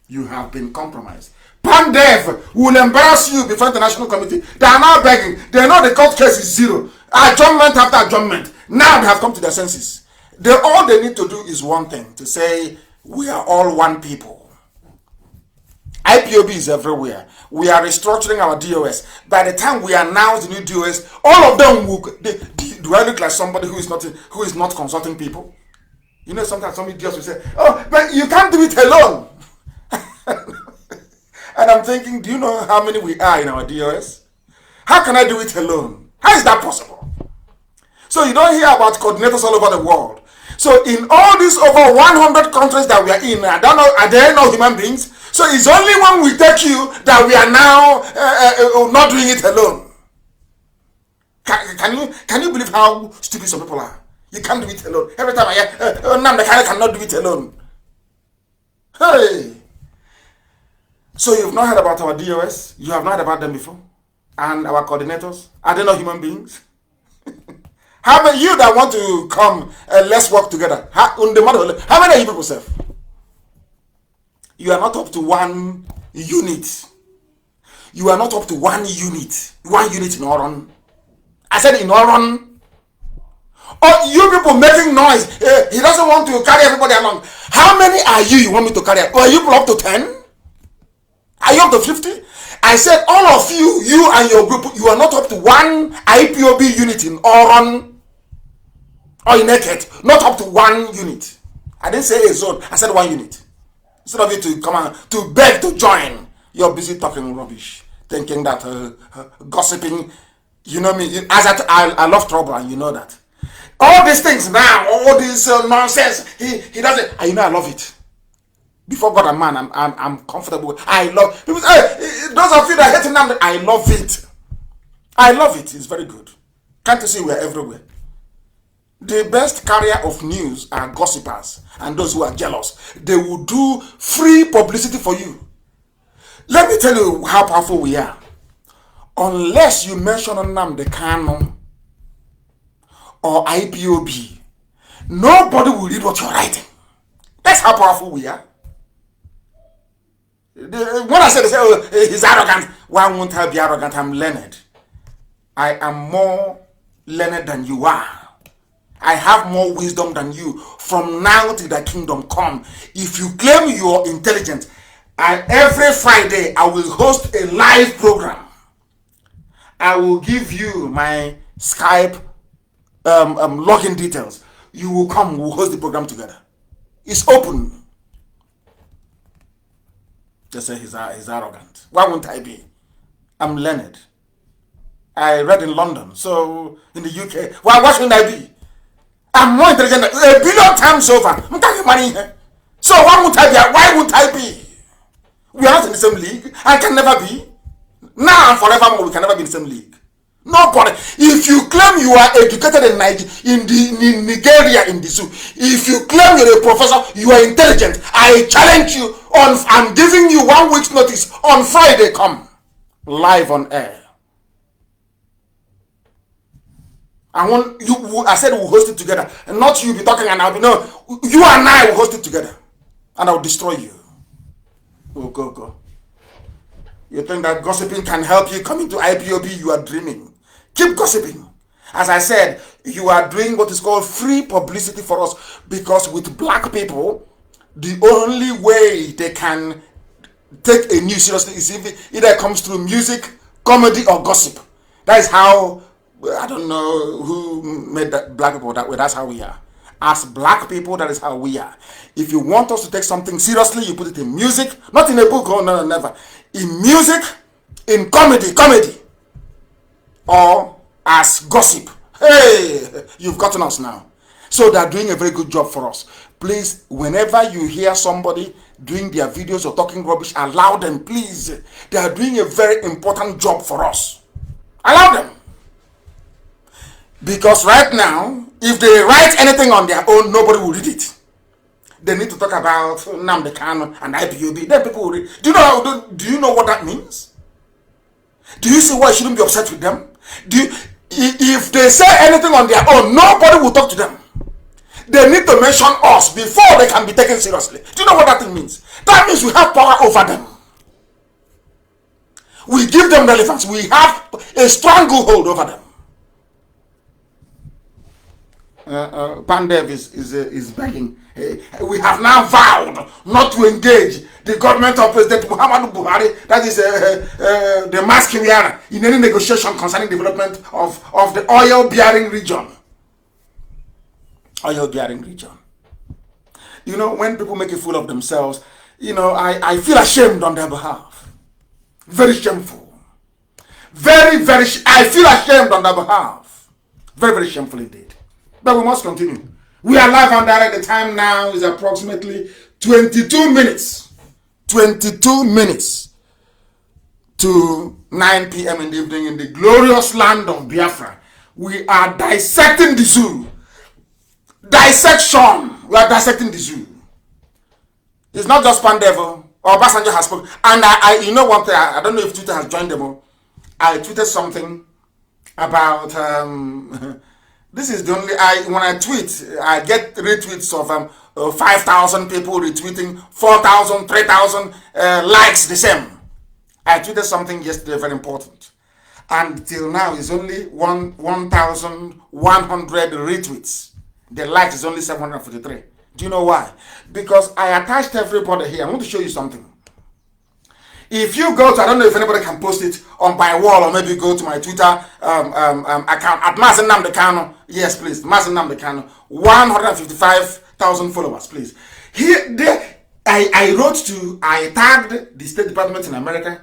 You have been compromised. Pandev will embarrass you before the national committee. They are now begging. They know the court case is zero. Adjournment after adjournment. Now they have come to their senses. All they need to do is one thing, to say, we are all one people. IPOB is everywhere. We are restructuring our DOS. By the time we announce the new DOS, all of them will... Do I look like somebody who is not consulting people? You know, sometimes some idiots will say, oh, but you can't do it alone. And I'm thinking, do you know how many we are in our DOS? How can I do it alone? How is that possible? So you don't hear about coordinators all over the world. So in all these over 100 countries that we are in, I don't know, are there no human beings? So it's only when we take you that we are now not doing it alone. Can you believe how stupid some people are? You can't do it alone. Every time I hear, Nnamdi cannot do it alone. Hey! So you've not heard about our DOS? You have not heard about them before? And our coordinators? Are they not human beings? How many you that want to come and let's work together? How many are you people, self? You are not up to one unit. you are not up to 1 unit. 1 unit in Oron. I said in Oron. Oh, you people making noise. He doesn't want to carry everybody along. How many are you want me to carry? Are you up to 10? Are you up to 50? I said all of you, you and your group, you are not up to 1 IPOB unit in Oron or in Eket. Not up to 1 unit. I didn't say a zone. I said 1 unit. Instead of you to come on, to beg to join, you're busy talking rubbish, thinking that gossiping. You know me. As I love trouble, and you know that. All these things now, all this nonsense. He doesn't. And you know I love it. Before God and man, I'm comfortable. I love people. Hey, those of you that hate Nnamdi, I love it. I love it. It's very good. Can't you see we're everywhere? The best carrier of news are gossipers and those who are jealous. They will do free publicity for you. Let me tell you how powerful we are. Unless you mention Nnamdi Kanu or IPOB, nobody will read what you're writing. That's how powerful we are. When I say, they say, oh, he's arrogant. Why won't I be arrogant? I'm learned. I am more learned than you are. I have more wisdom than you. From now till the kingdom come. If you claim you are intelligent, every Friday I will host a live program. I will give you my Skype login details. You will come, we'll host the program together. It's open. They say he's arrogant. Why won't I be? I'm learned. I read in London, so in the UK. Why shouldn't I be? I'm more intelligent than 1 billion times over. I'm taking money here. So why won't I be? Why won't I be? We are not in the same league. I can never be. Now and forevermore, we can never be in the same league. Nobody. If you claim you are educated in Nigeria, in the zoo, if you claim you're a professor, you are intelligent, I challenge you. I'm giving you 1 week's notice. On Friday, come live on air. I said we'll host it together, and not you be talking and I'll be no. You and I will host it together, and I'll destroy you. Oh, go. You think that gossiping can help you come into IPOB? You are dreaming. Keep gossiping. As I said, you are doing what is called free publicity for us, because with black people, the only way they can take a news seriously is if either it comes through music, comedy, or gossip. That is how. I don't know who made that black people that way. That's how we are. As black people, that is how we are. If you want us to take something seriously, you put it in music, not in a book. Oh no, never. In music, in comedy, or as gossip. Hey, you've gotten us now. So they're doing a very good job for us. Please, whenever you hear somebody doing their videos or talking rubbish, allow them, please. They are doing a very important job for us. Allow them. Because right now, if they write anything on their own, nobody will read it. They need to talk about Nnamdi Kanu and IPOB. Then people will read. Do you know what that means? Do you see why you shouldn't be upset with them? If they say anything on their own, nobody will talk to them. They need to mention us before they can be taken seriously. Do you know what that thing means? That means we have power over them. We give them relevance. We have a stranglehold over them. Pandev is begging. We have now vowed not to engage the government of President Muhammadu Buhari, that is the mass Kenyan, in any negotiation concerning development of the oil-bearing region. Oil-bearing region. You know, when people make a fool of themselves, you know, I feel ashamed on their behalf. Very shameful. I feel ashamed on their behalf. Very, very shameful indeed. But we must continue. We are live and direct. The time now is approximately 22 minutes. 22 minutes to 9 p.m. in the evening in the glorious land of Biafra. We are dissecting the zoo. Dissection. We are dissecting the zoo. It's not just Pandevo or Basanjo has spoken. And I you know one thing, I don't know if Twitter has joined them all. I tweeted something about this is the only when I tweet, I get retweets of 5,000 people retweeting, 4,000, 3,000 likes the same. I tweeted something yesterday very important. And till now, it's only 1,100 retweets. The likes is only 743. Do you know why? Because I attached everybody here. I want to show you something. If you go to, I don't know if anybody can post it on my wall, or maybe go to my Twitter account at Mazi Nnamdi Kanu. Yes, please, Mazi Nnamdi Kanu. 155,000 followers, please. Here, there, I tagged the State Department in America,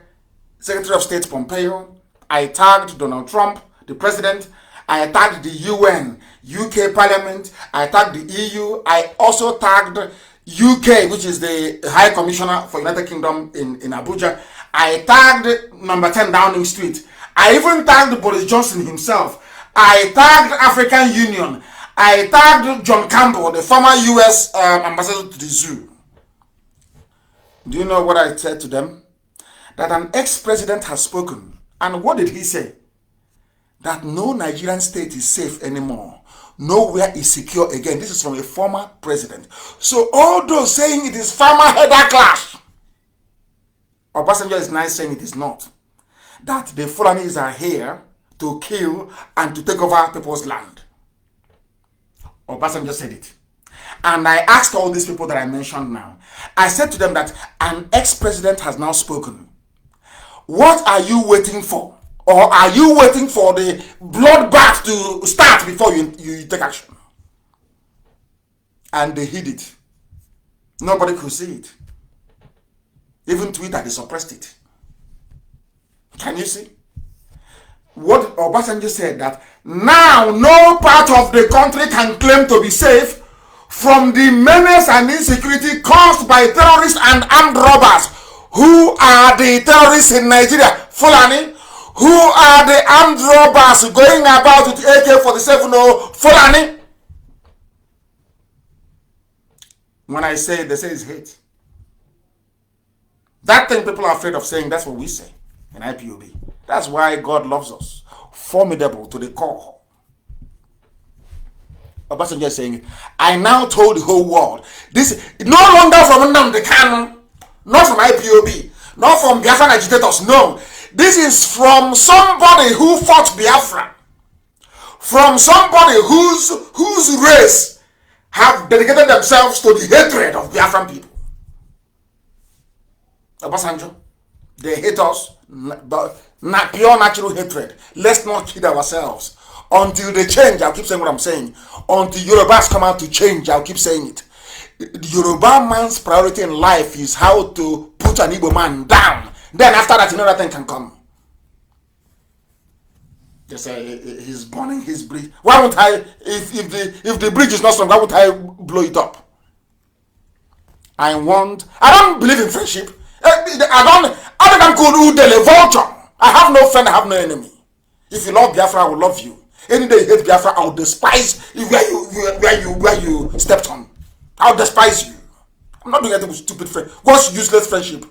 Secretary of State Pompeo. I tagged Donald Trump, the president. I tagged the UN, UK Parliament. I tagged the EU. I also tagged UK, which is the High Commissioner for United Kingdom in Abuja. I tagged number 10 Downing Street. I even tagged Boris Johnson himself. I tagged African Union. I tagged John Campbell, the former US ambassador to the zoo. Do you know what I said to them? That an ex-president has spoken. And what did he say? That no Nigerian state is safe anymore. Nowhere is secure again. This is from a former president. So all those saying it is farmer header clash, Obasanjo is now saying it is not. That the Fulanis are here to kill and to take over people's land. Obasanjo said it. And I asked all these people that I mentioned now. I said to them that an ex-president has now spoken. What are you waiting for? Or are you waiting for the bloodbath to start before you take action? And they hid it. Nobody could see it. Even Twitter, they suppressed it. Can you see? What Obasanjo said, that now no part of the country can claim to be safe from the menace and insecurity caused by terrorists and armed robbers. Who are the terrorists in Nigeria? Fulani. Who are the armed robbers going about with AK-47 or Fulani? When I say it, they say it's hate. That thing people are afraid of saying, that's what we say in IPOB. That's why God loves us. Formidable to the core. Obasanjo is saying, I now told the whole world, this no longer from Nnamdi Kanu, not from IPOB, not from Biafran agitators, no. This is from somebody who fought Biafra, from somebody whose race have dedicated themselves to the hatred of Biafran people. Obasanjo, they hate us, but not pure natural hatred. Let's not kid ourselves. Until they change, I'll keep saying what I'm saying. Until Yorubas come out to change, I'll keep saying it. The Yoruba man's priority in life is how to put an Igbo man down. Then after that, another thing can come. They say he's burning his bridge. Why won't I, if the bridge is not strong, why won't I blow it up? I don't believe in friendship. I think I'm called Udele, vulture. I have no friend, I have no enemy. If you love Biafra, I will love you. Any day you hate Biafra, I will despise where you stepped on. I will despise you. I'm not doing anything with stupid friend. What's useless friendship?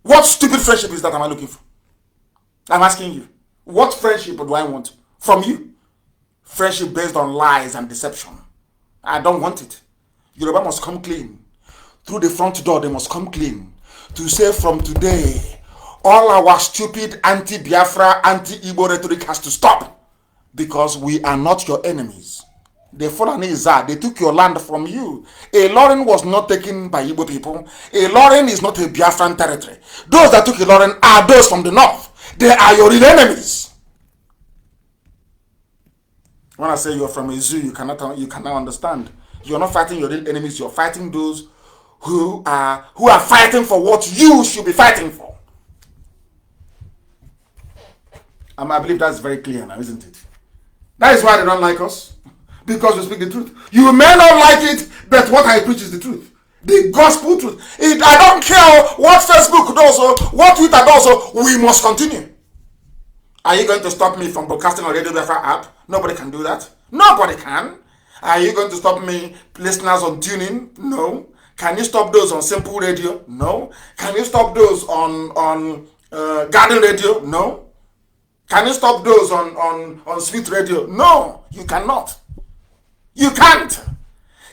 What stupid friendship is that am I looking for? I'm asking you. What friendship do I want from you? Friendship based on lies and deception. I don't want it. Yoruba must come clean. Through the front door, they must come clean. To say from today, all our stupid anti-Biafra, anti-Igbo rhetoric has to stop. Because we are not your enemies. The Fulanis are. They took your land from you. Ilorin was not taken by Igbo people. Ilorin is not a Biafran territory. Those that took Ilorin are those from the north. They are your real enemies. When I say you're from a zoo, you cannot understand. You're not fighting your real enemies. You're fighting those who are fighting for what you should be fighting for. I believe that's very clear now, isn't it? That is why they don't like us. Because we speak the truth. You may not like it, but what I preach is the truth. The gospel truth. I don't care what Facebook does or what Twitter does, we must continue. Are you going to stop me from broadcasting on Radio Biafra app? Nobody can do that. Nobody can. Are you going to stop me, listeners, on tuning? No. Can you stop those on Simple Radio? No. Can you stop those on Garden Radio? No. Can you stop those on Sweet Radio? No, you cannot. You can't.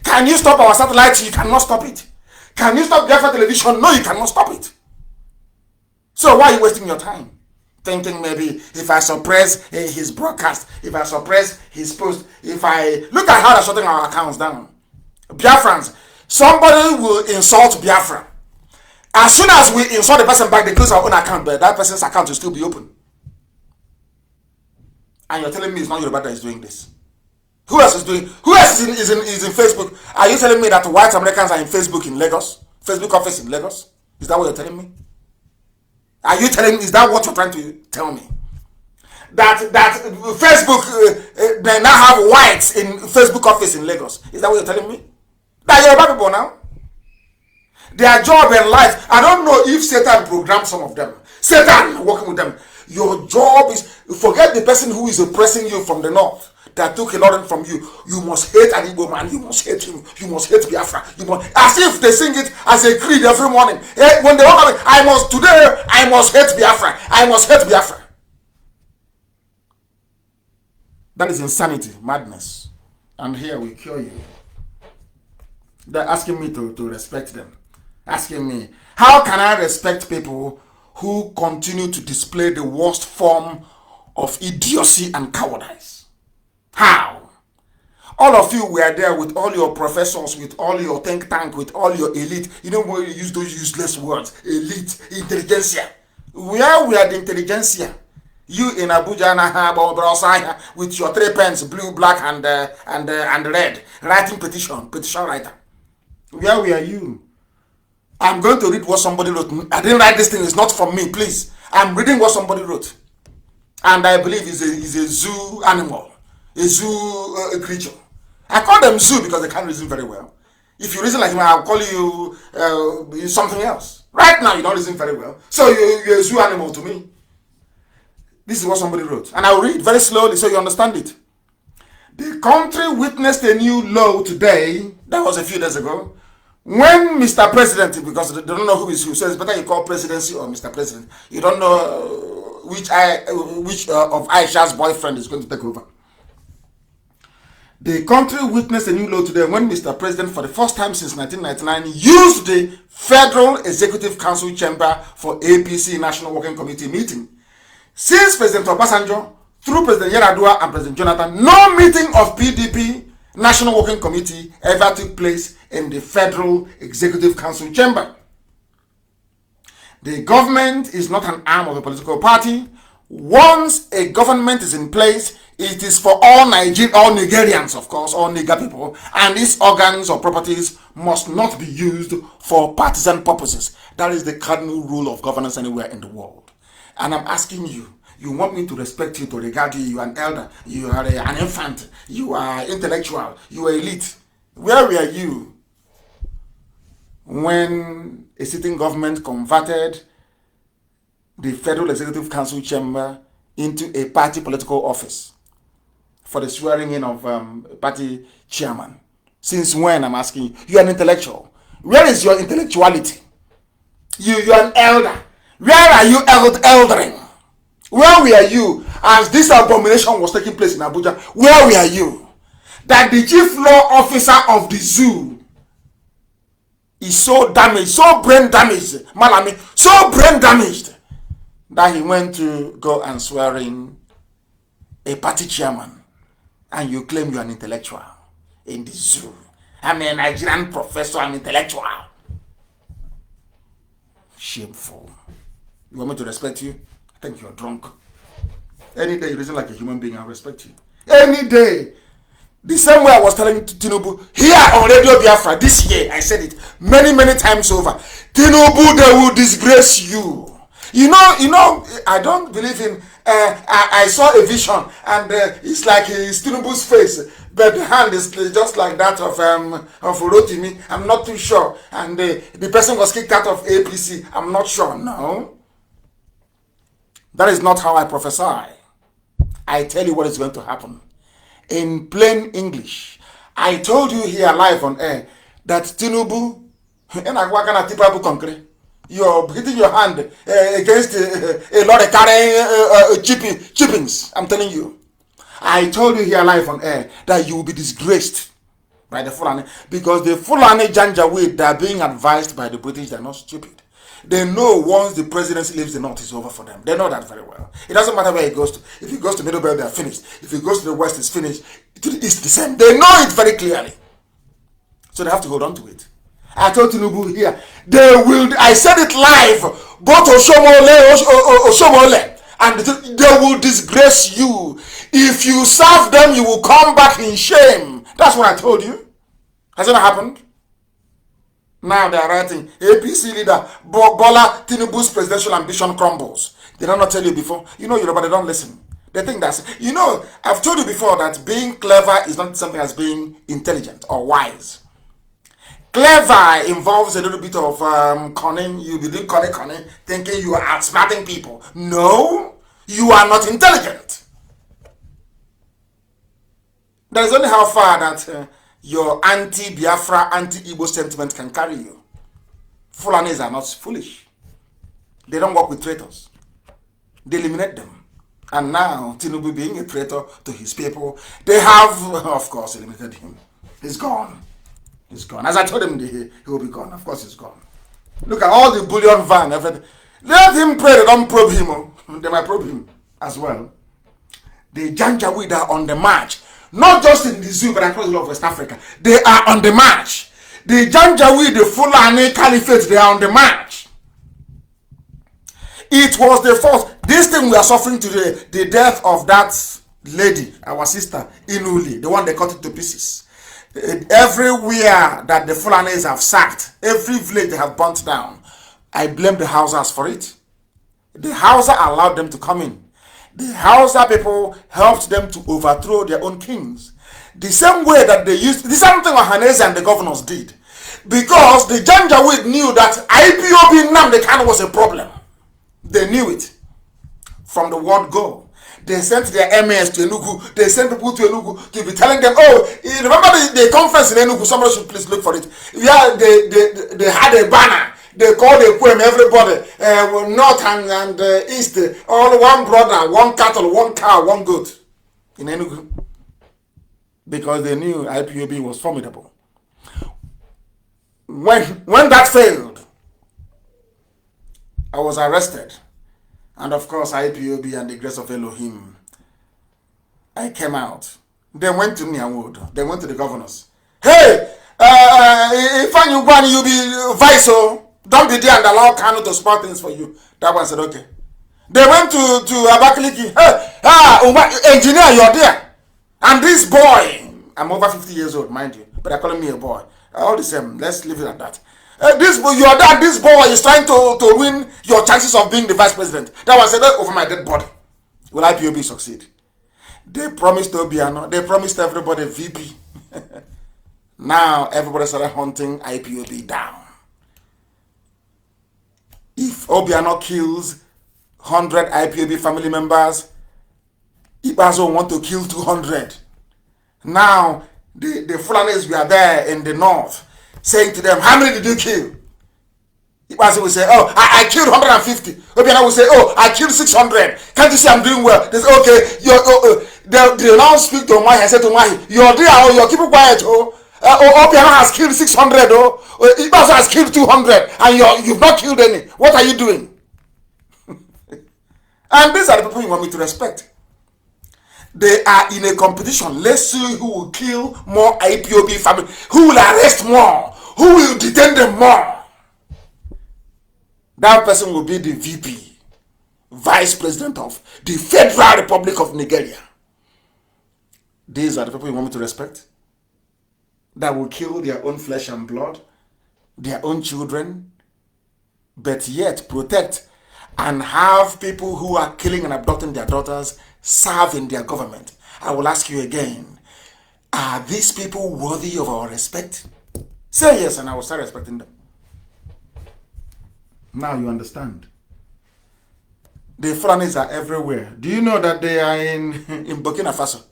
Can you stop our satellite? You cannot stop it. Can you stop Biafra television? No, you cannot stop it. So why are you wasting your time? Thinking maybe if I suppress his broadcast, if I suppress his post, if I... Look at how they're shutting our accounts down. Biafrans, somebody will insult Biafra. As soon as we insult the person back, they close our own account, but that person's account will still be open. And you're telling me it's not Yoruba that is doing this. Who else is doing? Who else is in Facebook? Are you telling me that white Americans are in Facebook in Lagos? Facebook office in Lagos? Is that what you're telling me? Are you telling me? Is that what you're trying to tell me? That Facebook they now have whites in Facebook office in Lagos? Is that what you're telling me? That Yoruba people now? Their job in life, I don't know if Satan programmed some of them. Satan working with them. Your job is, forget the person who is oppressing you from the north that took a lot from you. You must hate an Igbo man. You must hate him. You must hate Biafra. You must, as if they sing it as a creed every morning. When they walk away, I must hate Biafra. I must hate Biafra. That is insanity, madness. And here we cure you. They're asking me to respect them. Asking me, how can I respect people who continue to display the worst form of idiocy and cowardice? How? All of you were there with all your professors, with all your think tank, with all your elite. You know where you use those useless words? Elite, intelligentsia. Where were the intelligentsia? You in Abuja with your 3 pens, blue, black, and red, writing petition writer. Where were you? I'm going to read what somebody wrote. I didn't write this thing. It's not from me, please. I'm reading what somebody wrote. And I believe it's a zoo animal. A zoo creature. I call them zoo because they can't reason very well. If you reason like him, I'll call you something else. Right now, you don't reason very well. So you're a zoo animal to me. This is what somebody wrote. And I'll read very slowly so you understand it. The country witnessed a new law today. That was a few days ago. When Mr. President, because they don't know who is who, so it's better you call presidency or Mr. President. You don't know which of Aisha's boyfriend is going to take over. The country witnessed a new law today when Mr. President, for the first time since 1999, used the Federal Executive Council chamber for APC National Working Committee meeting. Since President Obasanjo, through President Yar'Adua and President Jonathan, no meeting of PDP National Working Committee ever took place in the Federal Executive Council chamber. The government is not an arm of a political party. Once a government is in place, it is for all Nigerians, of course, all Niger people, and its organs or properties must not be used for partisan purposes. That is the cardinal rule of governance anywhere in the world. And I'm asking you, you want me to respect you, to regard you, you are an elder, you are an infant, you are intellectual, you are elite. Where were you when a sitting government converted the Federal Executive Council chamber into a party political office for the swearing in of a party chairman? Since when, I'm asking you? You're an intellectual. Where is your intellectuality? You're an elder. Where are you eldering? Where were you as this abomination was taking place in Abuja? Where were you? That the chief law officer of the zoo is so damaged, so brain damaged, Malami, so brain damaged, that he went to go and swear in a party chairman, and you claim you're an intellectual in the zoo. I'm a Nigerian professor, I'm intellectual. Shameful. You want me to respect you? I think you're drunk. Any day you reason like a human being, I'll respect you. Any day. The same way I was telling Tinubu here on Radio Biafra this year, I said it many times over. Tinubu, they will disgrace you. You know, I don't believe in. I saw a vision, and it's like it's Tinubu's face, but the hand is just like that of Rotimi. I'm not too sure, and the person was kicked out of APC. I'm not sure. No. That is not how I prophesy. I tell you what is going to happen. In plain English, I told you here live on air that Tinubu, you're hitting your hand against a lot of carrying chippings. I'm telling you. I told you here live on air that you will be disgraced by the Fulani, because the Fulani Janjaweed, they are being advised by the British. They're not stupid. They know once the presidency leaves the north, it's over for them. They know that very well. It doesn't matter where he goes to. If he goes to Middle Belt, they're finished. If he goes to the west, it's finished. To the east, the same. They know it very clearly. So they have to hold on to it. I told Tinubu here, they will, I said it live, both Oshomole, and they will disgrace you. If you serve them, you will come back in shame. That's what I told you. Has it not happened? Now they are writing, APC leader, Bola Tinubu's presidential ambition crumbles. Did I not tell you before? You know, but they don't listen. They think that's, you know, I've told you before that being clever is not something as being intelligent or wise. Clever involves a little bit of cunning. You be doing cunning, thinking you are outsmarting people. No, you are not intelligent. That is only how far that your anti-Biafra, anti-Igbo sentiment can carry you. Fulanis are not foolish. They don't work with traitors. They eliminate them. And now, Tinubu being a traitor to his people, they have, of course, eliminated him. He's gone. He's gone. As I told him, he will be gone. Of course, he's gone. Look at all the bullion van, everything. Let him pray. They don't probe him. Oh. They might probe him as well. The Janjaweed are on the march. Not just in the zoo, but across the whole of West Africa. They are on the march. The Janjaweed, the Fulani Caliphate, they are on the march. It was the first. This thing we are suffering today, the death of that lady, our sister, Inuli, the one they cut it to pieces. Everywhere that the Fulanis have sacked, every village they have burnt down, I blame the Hausas for it. The Hausa allowed them to come in. The Hausa people helped them to overthrow their own kings. The same way that they used, the same thing Ohanese and the governors did. Because the Janjaweed knew that IPOB Nnamdi Kanu was a problem. They knew it from the word go. They sent their MS to Enugu. They sent people to Enugu to be telling them, oh, you remember the conference in Enugu? Somebody should please look for it. Yeah, they had a banner. They called a poem, everybody, north and east, all one brother, one cattle, one cow, one goat in Enugu. Because they knew IPOB was formidable. When that failed, I was arrested. And of course, IPOB and the grace of Elohim, I came out. They went to Nyawood. They went to the governors. Hey, if you be vice, don't be there and allow Kanu to spot things for you. That one said, okay. They went to Abakaliki. Hey, engineer, you're there. And this boy, I'm over 50 years old, mind you, but they're calling me a boy. All the same, let's leave it at that. This boy is trying to win your chances of being the vice president. That one said, over my dead body. Will IPOB succeed? They promised Obiano. They promised everybody VP. Now everybody started hunting IPOB down. If Obiano kills 100 IPOB family members, Ibazo want to kill 200. Now the Fulanis were there in the north, saying to them, how many did you kill? Ibazi will say, oh, I killed 150. Obiano will say, oh, I killed 600. Can't you see I'm doing well? They say, okay, they now speak to Omahi. I said to Omahi, you're there, oh, you're keeping quiet, Obiano has killed 600, Ibazi has killed 200, and you've not killed any. What are you doing? And these are the people you want me to respect. They are in a competition. Let's see who will kill more IPOB family. Who will arrest more? Who will detain them more? That person will be the VP, Vice President of the Federal Republic of Nigeria. These are the people you want me to respect? That will kill their own flesh and blood, their own children, but yet protect and have people who are killing and abducting their daughters serve in their government. I will ask you again, are these people worthy of our respect? Say yes and I will start respecting them. Now you understand. The Fulanis are everywhere. Do you know that they are in Burkina Faso?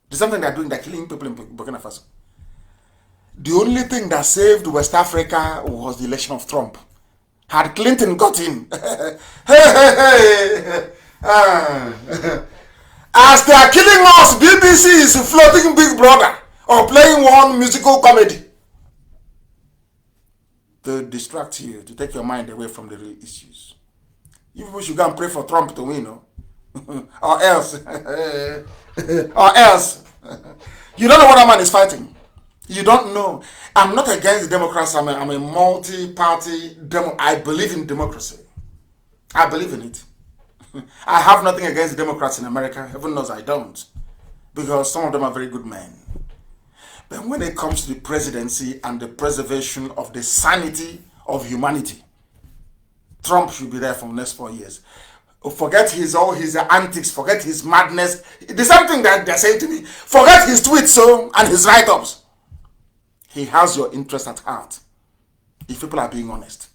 There's something they're doing, they're killing people in Burkina Faso. The only thing that saved West Africa was the election of Trump. Had Clinton got in, as they are killing us, BBC is floating Big Brother or playing one musical comedy. to distract you, to take your mind away from the real issues. You people should go and pray for Trump to win, no? Or else, or else, you don't know what that man is fighting. You don't know. I'm not against the Democrats. I'm a multi-party demo. I believe in democracy. I believe in it. I have nothing against the Democrats in America. Heaven knows I don't, because some of them are very good men. But when it comes to the presidency and the preservation of the sanity of humanity, Trump should be there for the next 4 years. Forget all his antics, forget his madness. The same thing that they're saying to me. Forget his tweets and his write-ups. He has your interest at heart. If people are being honest.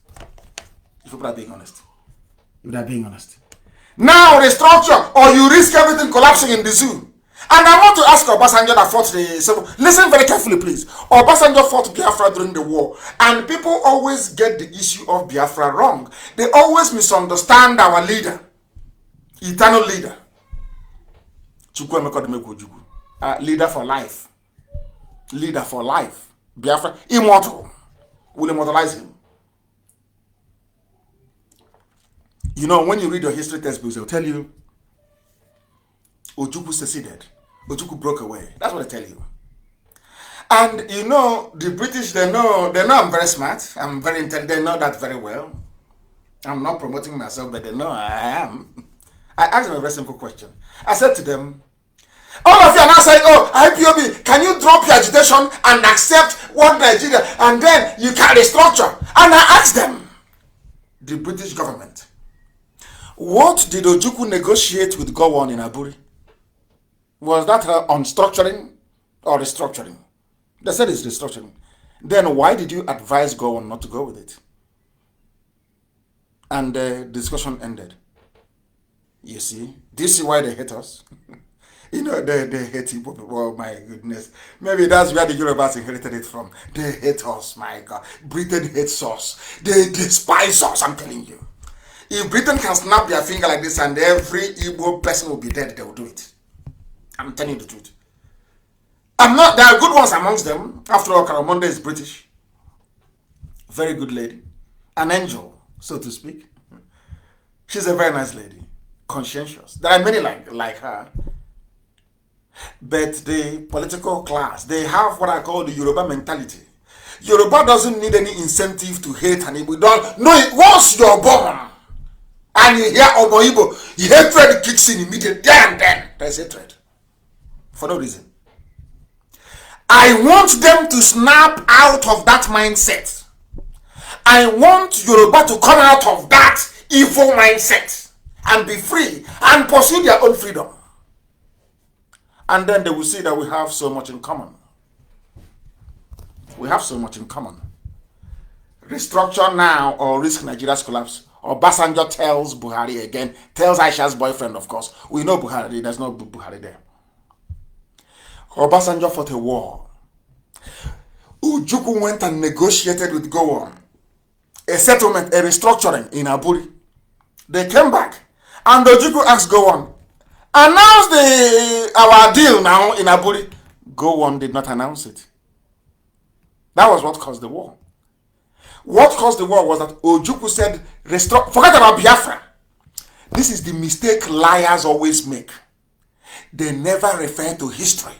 If people are being honest. If they're being honest. Now restructure, or you risk everything collapsing in the zoo. And I want to ask Obasanjo that fought listen very carefully, please. Obasanjo fought Biafra during the war, and people always get the issue of Biafra wrong. They always misunderstand our leader, eternal leader, leader for life, leader for life. Biafra, immortal, will immortalize him. You know, when you read your history textbooks, they'll tell you Ojukwu seceded. Ojukwu broke away. That's what they tell you. And you know, the British, they know I'm very smart. I'm very intelligent. They know that very well. I'm not promoting myself, but they know I am. I asked them a very simple question. I said to them, all of you are now saying, oh, IPOB, can you drop your agitation and accept what Nigeria, and then you can restructure? And I asked them, the British government, what did Ojukwu negotiate with Gowon in Aburi? Was that on structuring or restructuring? They said it's restructuring. Then why did you advise Gowon not to go with it? And the discussion ended. You see? Do you see why they hate us? You know, they hate people. Oh my goodness. Maybe that's where the Yorubas inherited it from. They hate us, my God. Britain hates us. They despise us, I'm telling you. If Britain can snap their finger like this and every Igbo person will be dead, they will do it. I'm telling you the truth. There are good ones amongst them. After all, Karamonde is British. Very good lady. An angel, so to speak. She's a very nice lady. Conscientious. There are many like her. But the political class, they have what I call the Yoruba mentality. Yoruba doesn't need any incentive to hate an Igbo. Don't know it. Once you're born and you hear Obo Igbo, hatred kicks in immediately. There and then, there's hatred. For no reason. I want them to snap out of that mindset. I want Yoruba to come out of that evil mindset and be free and pursue their own freedom. And then they will see that we have so much in common. We have so much in common. Restructure now or risk Nigeria's collapse. Obasanjo tells Buhari again, tells Aisha's boyfriend, of course. We know Buhari, there's no Buhari there. Obasanjo fought a war. Ojukwu went and negotiated with Gowon a settlement, a restructuring in Aburi. They came back and Ojukwu asked Gowon, announce our deal now in Aburi. Gowon did not announce it. That was what caused the war. What caused the war was that Ojukwu said, forget about Biafra. This is the mistake liars always make. They never refer to history.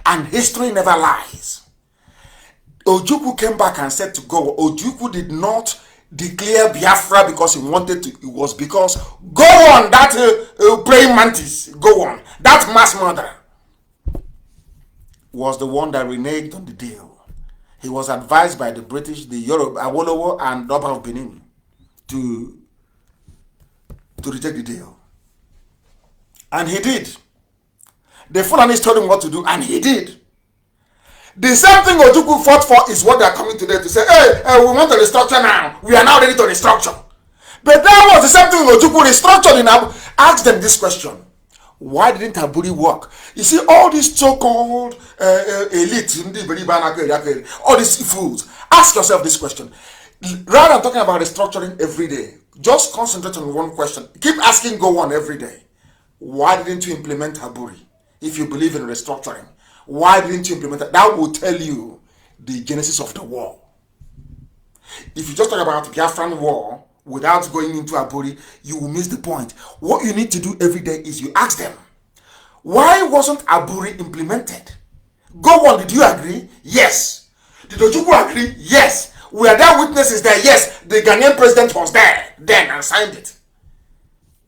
And history never lies. Ojukwu came back and said to go, Ojukwu did not declare Biafra because he wanted to. It was because Gowon, that praying mantis, Gowon, that mass murderer, was the one that reneged on the deal. He was advised by the British, the Yoruba, Awolowo, and Oba of Benin to reject the deal. And he did. The Fulanis told him what to do, and he did. The same thing Ojukwu fought for is what they are coming today to say, hey, we want to restructure now. We are now ready to restructure. But that was the same thing Ojukwu restructured in Abu. Ask them this question. Why didn't Aburi work? You see, all these so-called elite, all these fools, ask yourself this question. Rather than talking about restructuring every day, just concentrate on one question. Keep asking Gowon every day. Why didn't you implement Aburi? If you believe in restructuring, why didn't you implement that? That will tell you the genesis of the war. If you just talk about Biafran war without going into Aburi, you will miss the point. What you need to do every day is you ask them, why wasn't Aburi implemented? Go on, did you agree? Yes. Did Ojukwu agree? Yes. Were there witnesses there? Yes. The Ghanaian president was there then and signed it.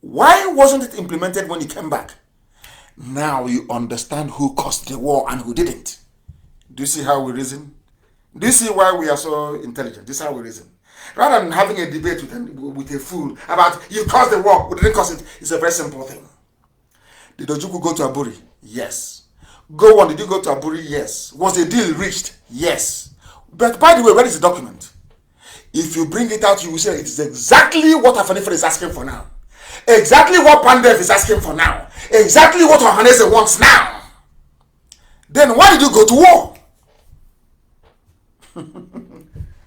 Why wasn't it implemented when he came back? Now you understand who caused the war and who didn't. Do you see how we reason? Do you see why we are so intelligent? This is how we reason. Rather than having a debate with a fool about you caused the war, we didn't cause it, it's a very simple thing. Did Ojukwu go to Aburi? Yes. Go on, did you go to Aburi? Yes. Was the deal reached? Yes. But by the way, where is the document? If you bring it out, you will say it is exactly what Afanifer is asking for now. Exactly what Pandev is asking for now. Exactly what Ohanese wants now. Then why did you go to war?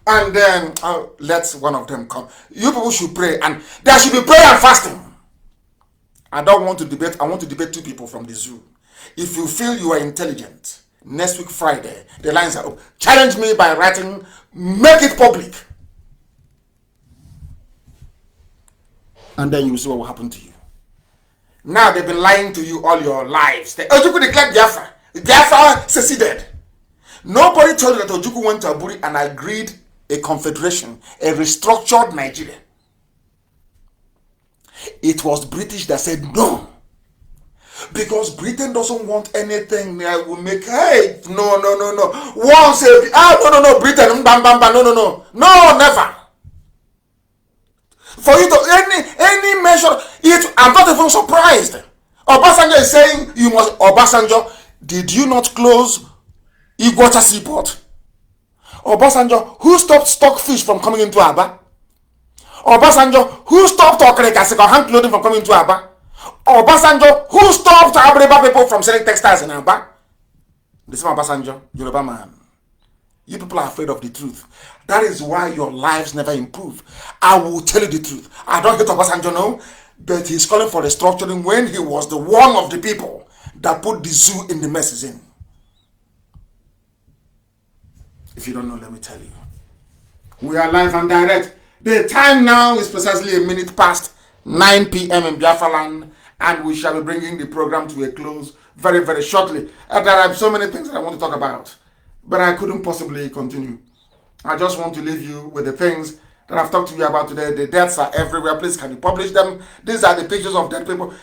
And then let one of them come. You people should pray, and there should be prayer and fasting. I don't want to debate. I want to debate two people from the zoo. If you feel you are intelligent, next week Friday, the lines are up. Challenge me by writing, make it public. And then you see what will happen to you. Now they've been lying to you all your lives. Ojukwu declared Biafra. Biafra seceded. Nobody told you that Ojukwu went to Aburi and agreed a confederation, a restructured Nigeria. It was British that said no. Because Britain doesn't want anything that will make, hey, no. Once no, Britain, no, never. For you to any measure, I'm not even surprised. Obasanjo is saying you must. Obasanjo, did you not close Iguacha seaport? Obasanjo, who stopped stockfish from coming into Aba? Obasanjo, who stopped Okreka hand clothing from coming into Aba? Obasanjo, who stopped Abreba people from selling textiles in Aba? The same Obasanjo, Yoruba man. You people are afraid of the truth. That is why your lives never improve. I will tell you the truth. I don't hate Obasanjo, no, but he's calling for restructuring when he was the one of the people that put the zoo in the mess he's in. If you don't know, let me tell you. We are live and direct. The time now is precisely a minute past 9 p.m. in Biafra land, and we shall be bringing the program to a close very, very shortly. There are so many things that I want to talk about, but I couldn't possibly continue. I just want to leave you with the things that I've talked to you about today. The deaths are everywhere. Please, can you publish them? These are the pictures of dead people.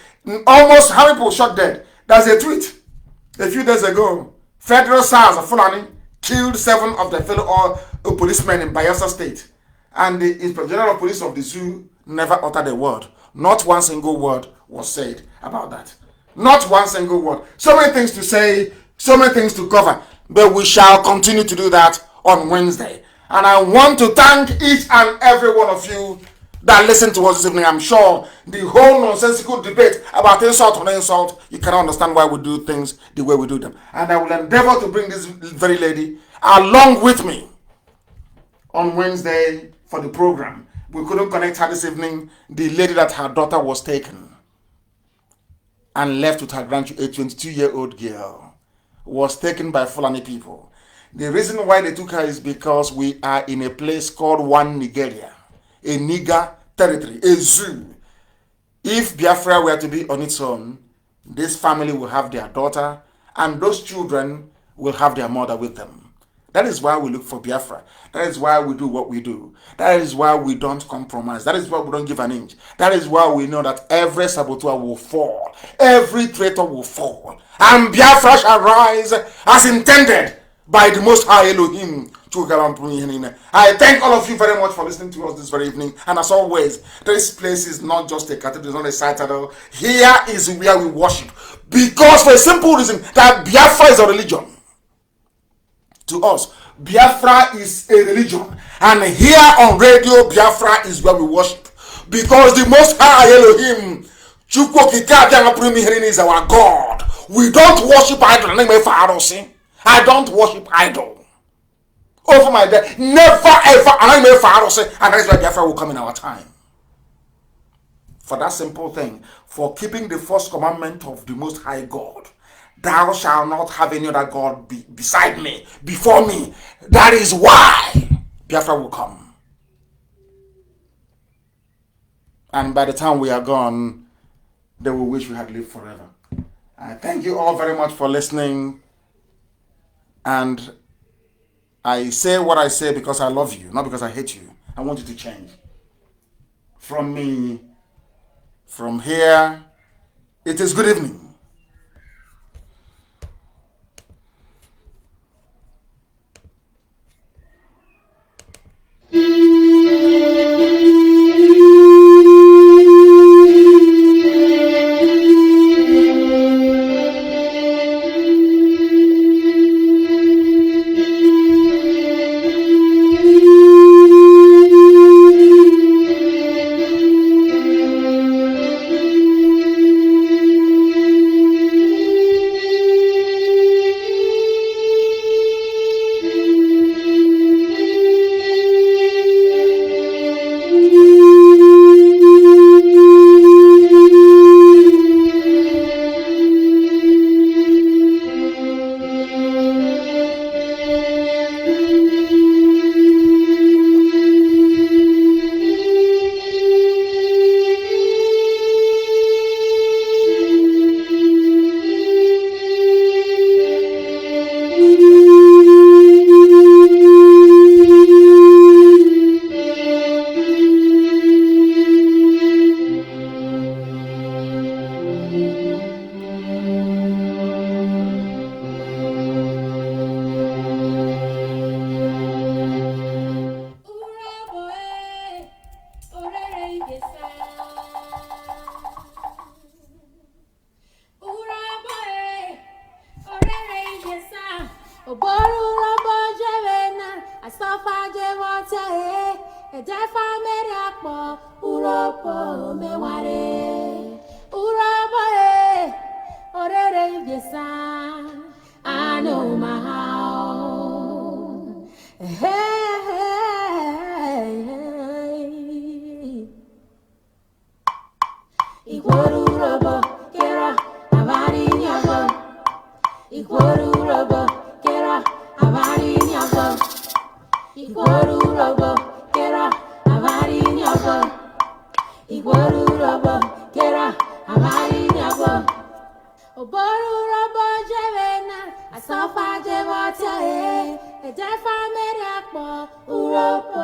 Almost how many people shot dead? There's a tweet a few days ago. Federal SARS of Fulani killed 7 of the fellow policemen in Bayelsa State. And the Inspector General of Police of the zoo never uttered a word. Not one single word was said about that. Not one single word. So many things to say, so many things to cover. But we shall continue to do that on Wednesday. And I want to thank each and every one of you that listened to us this evening. I'm sure the whole nonsensical debate about insult on insult, you cannot understand why we do things the way we do them. And I will endeavor to bring this very lady along with me on Wednesday for the program. We couldn't connect her this evening. The lady that her daughter was taken and left with her grandchild, a 22-year-old girl, was taken by Fulani people. The reason why they took her is because we are in a place called One Nigeria, a Niger territory, a zoo. If Biafra were to be on its own, this family will have their daughter, and those children will have their mother with them. That is why we look for Biafra. That is why we do what we do. That is why we don't compromise. That is why we don't give an inch. That is why we know that every saboteur will fall. Every traitor will fall. And Biafra shall rise as intended by the Most High Elohim. I thank all of you very much for listening to us this very evening. And as always, this place is not just a cathedral, it's not a citadel. Here is where we worship. Because for a simple reason, that Biafra is a religion. To us, Biafra is a religion. And here on radio, Biafra is where we worship. Because the Most High Elohim, is our God. We don't worship idol. I don't worship idol. Over my dead, never ever. And that is why Biafra will come in our time. For that simple thing, for keeping the first commandment of the Most High God. Thou shalt not have any other God beside me, before me. That is why Biafra will come. And by the time we are gone, they will wish we had lived forever. I thank you all very much for listening. And I say what I say because I love you, not because I hate you. I want you to change. From me, from here, it is good evening. I know my how. Hey, Iguarurobo, Kera, Avari Nyabo. Iguarurobo, Kera, Avari Nyabo. Iguarurobo, Kera, Avari Nyabo. Iguarurobo, Kera, Avari Nyabo. Oborurobo Jevena, Asafa Jevota, Edefa Mediapo, Uropo.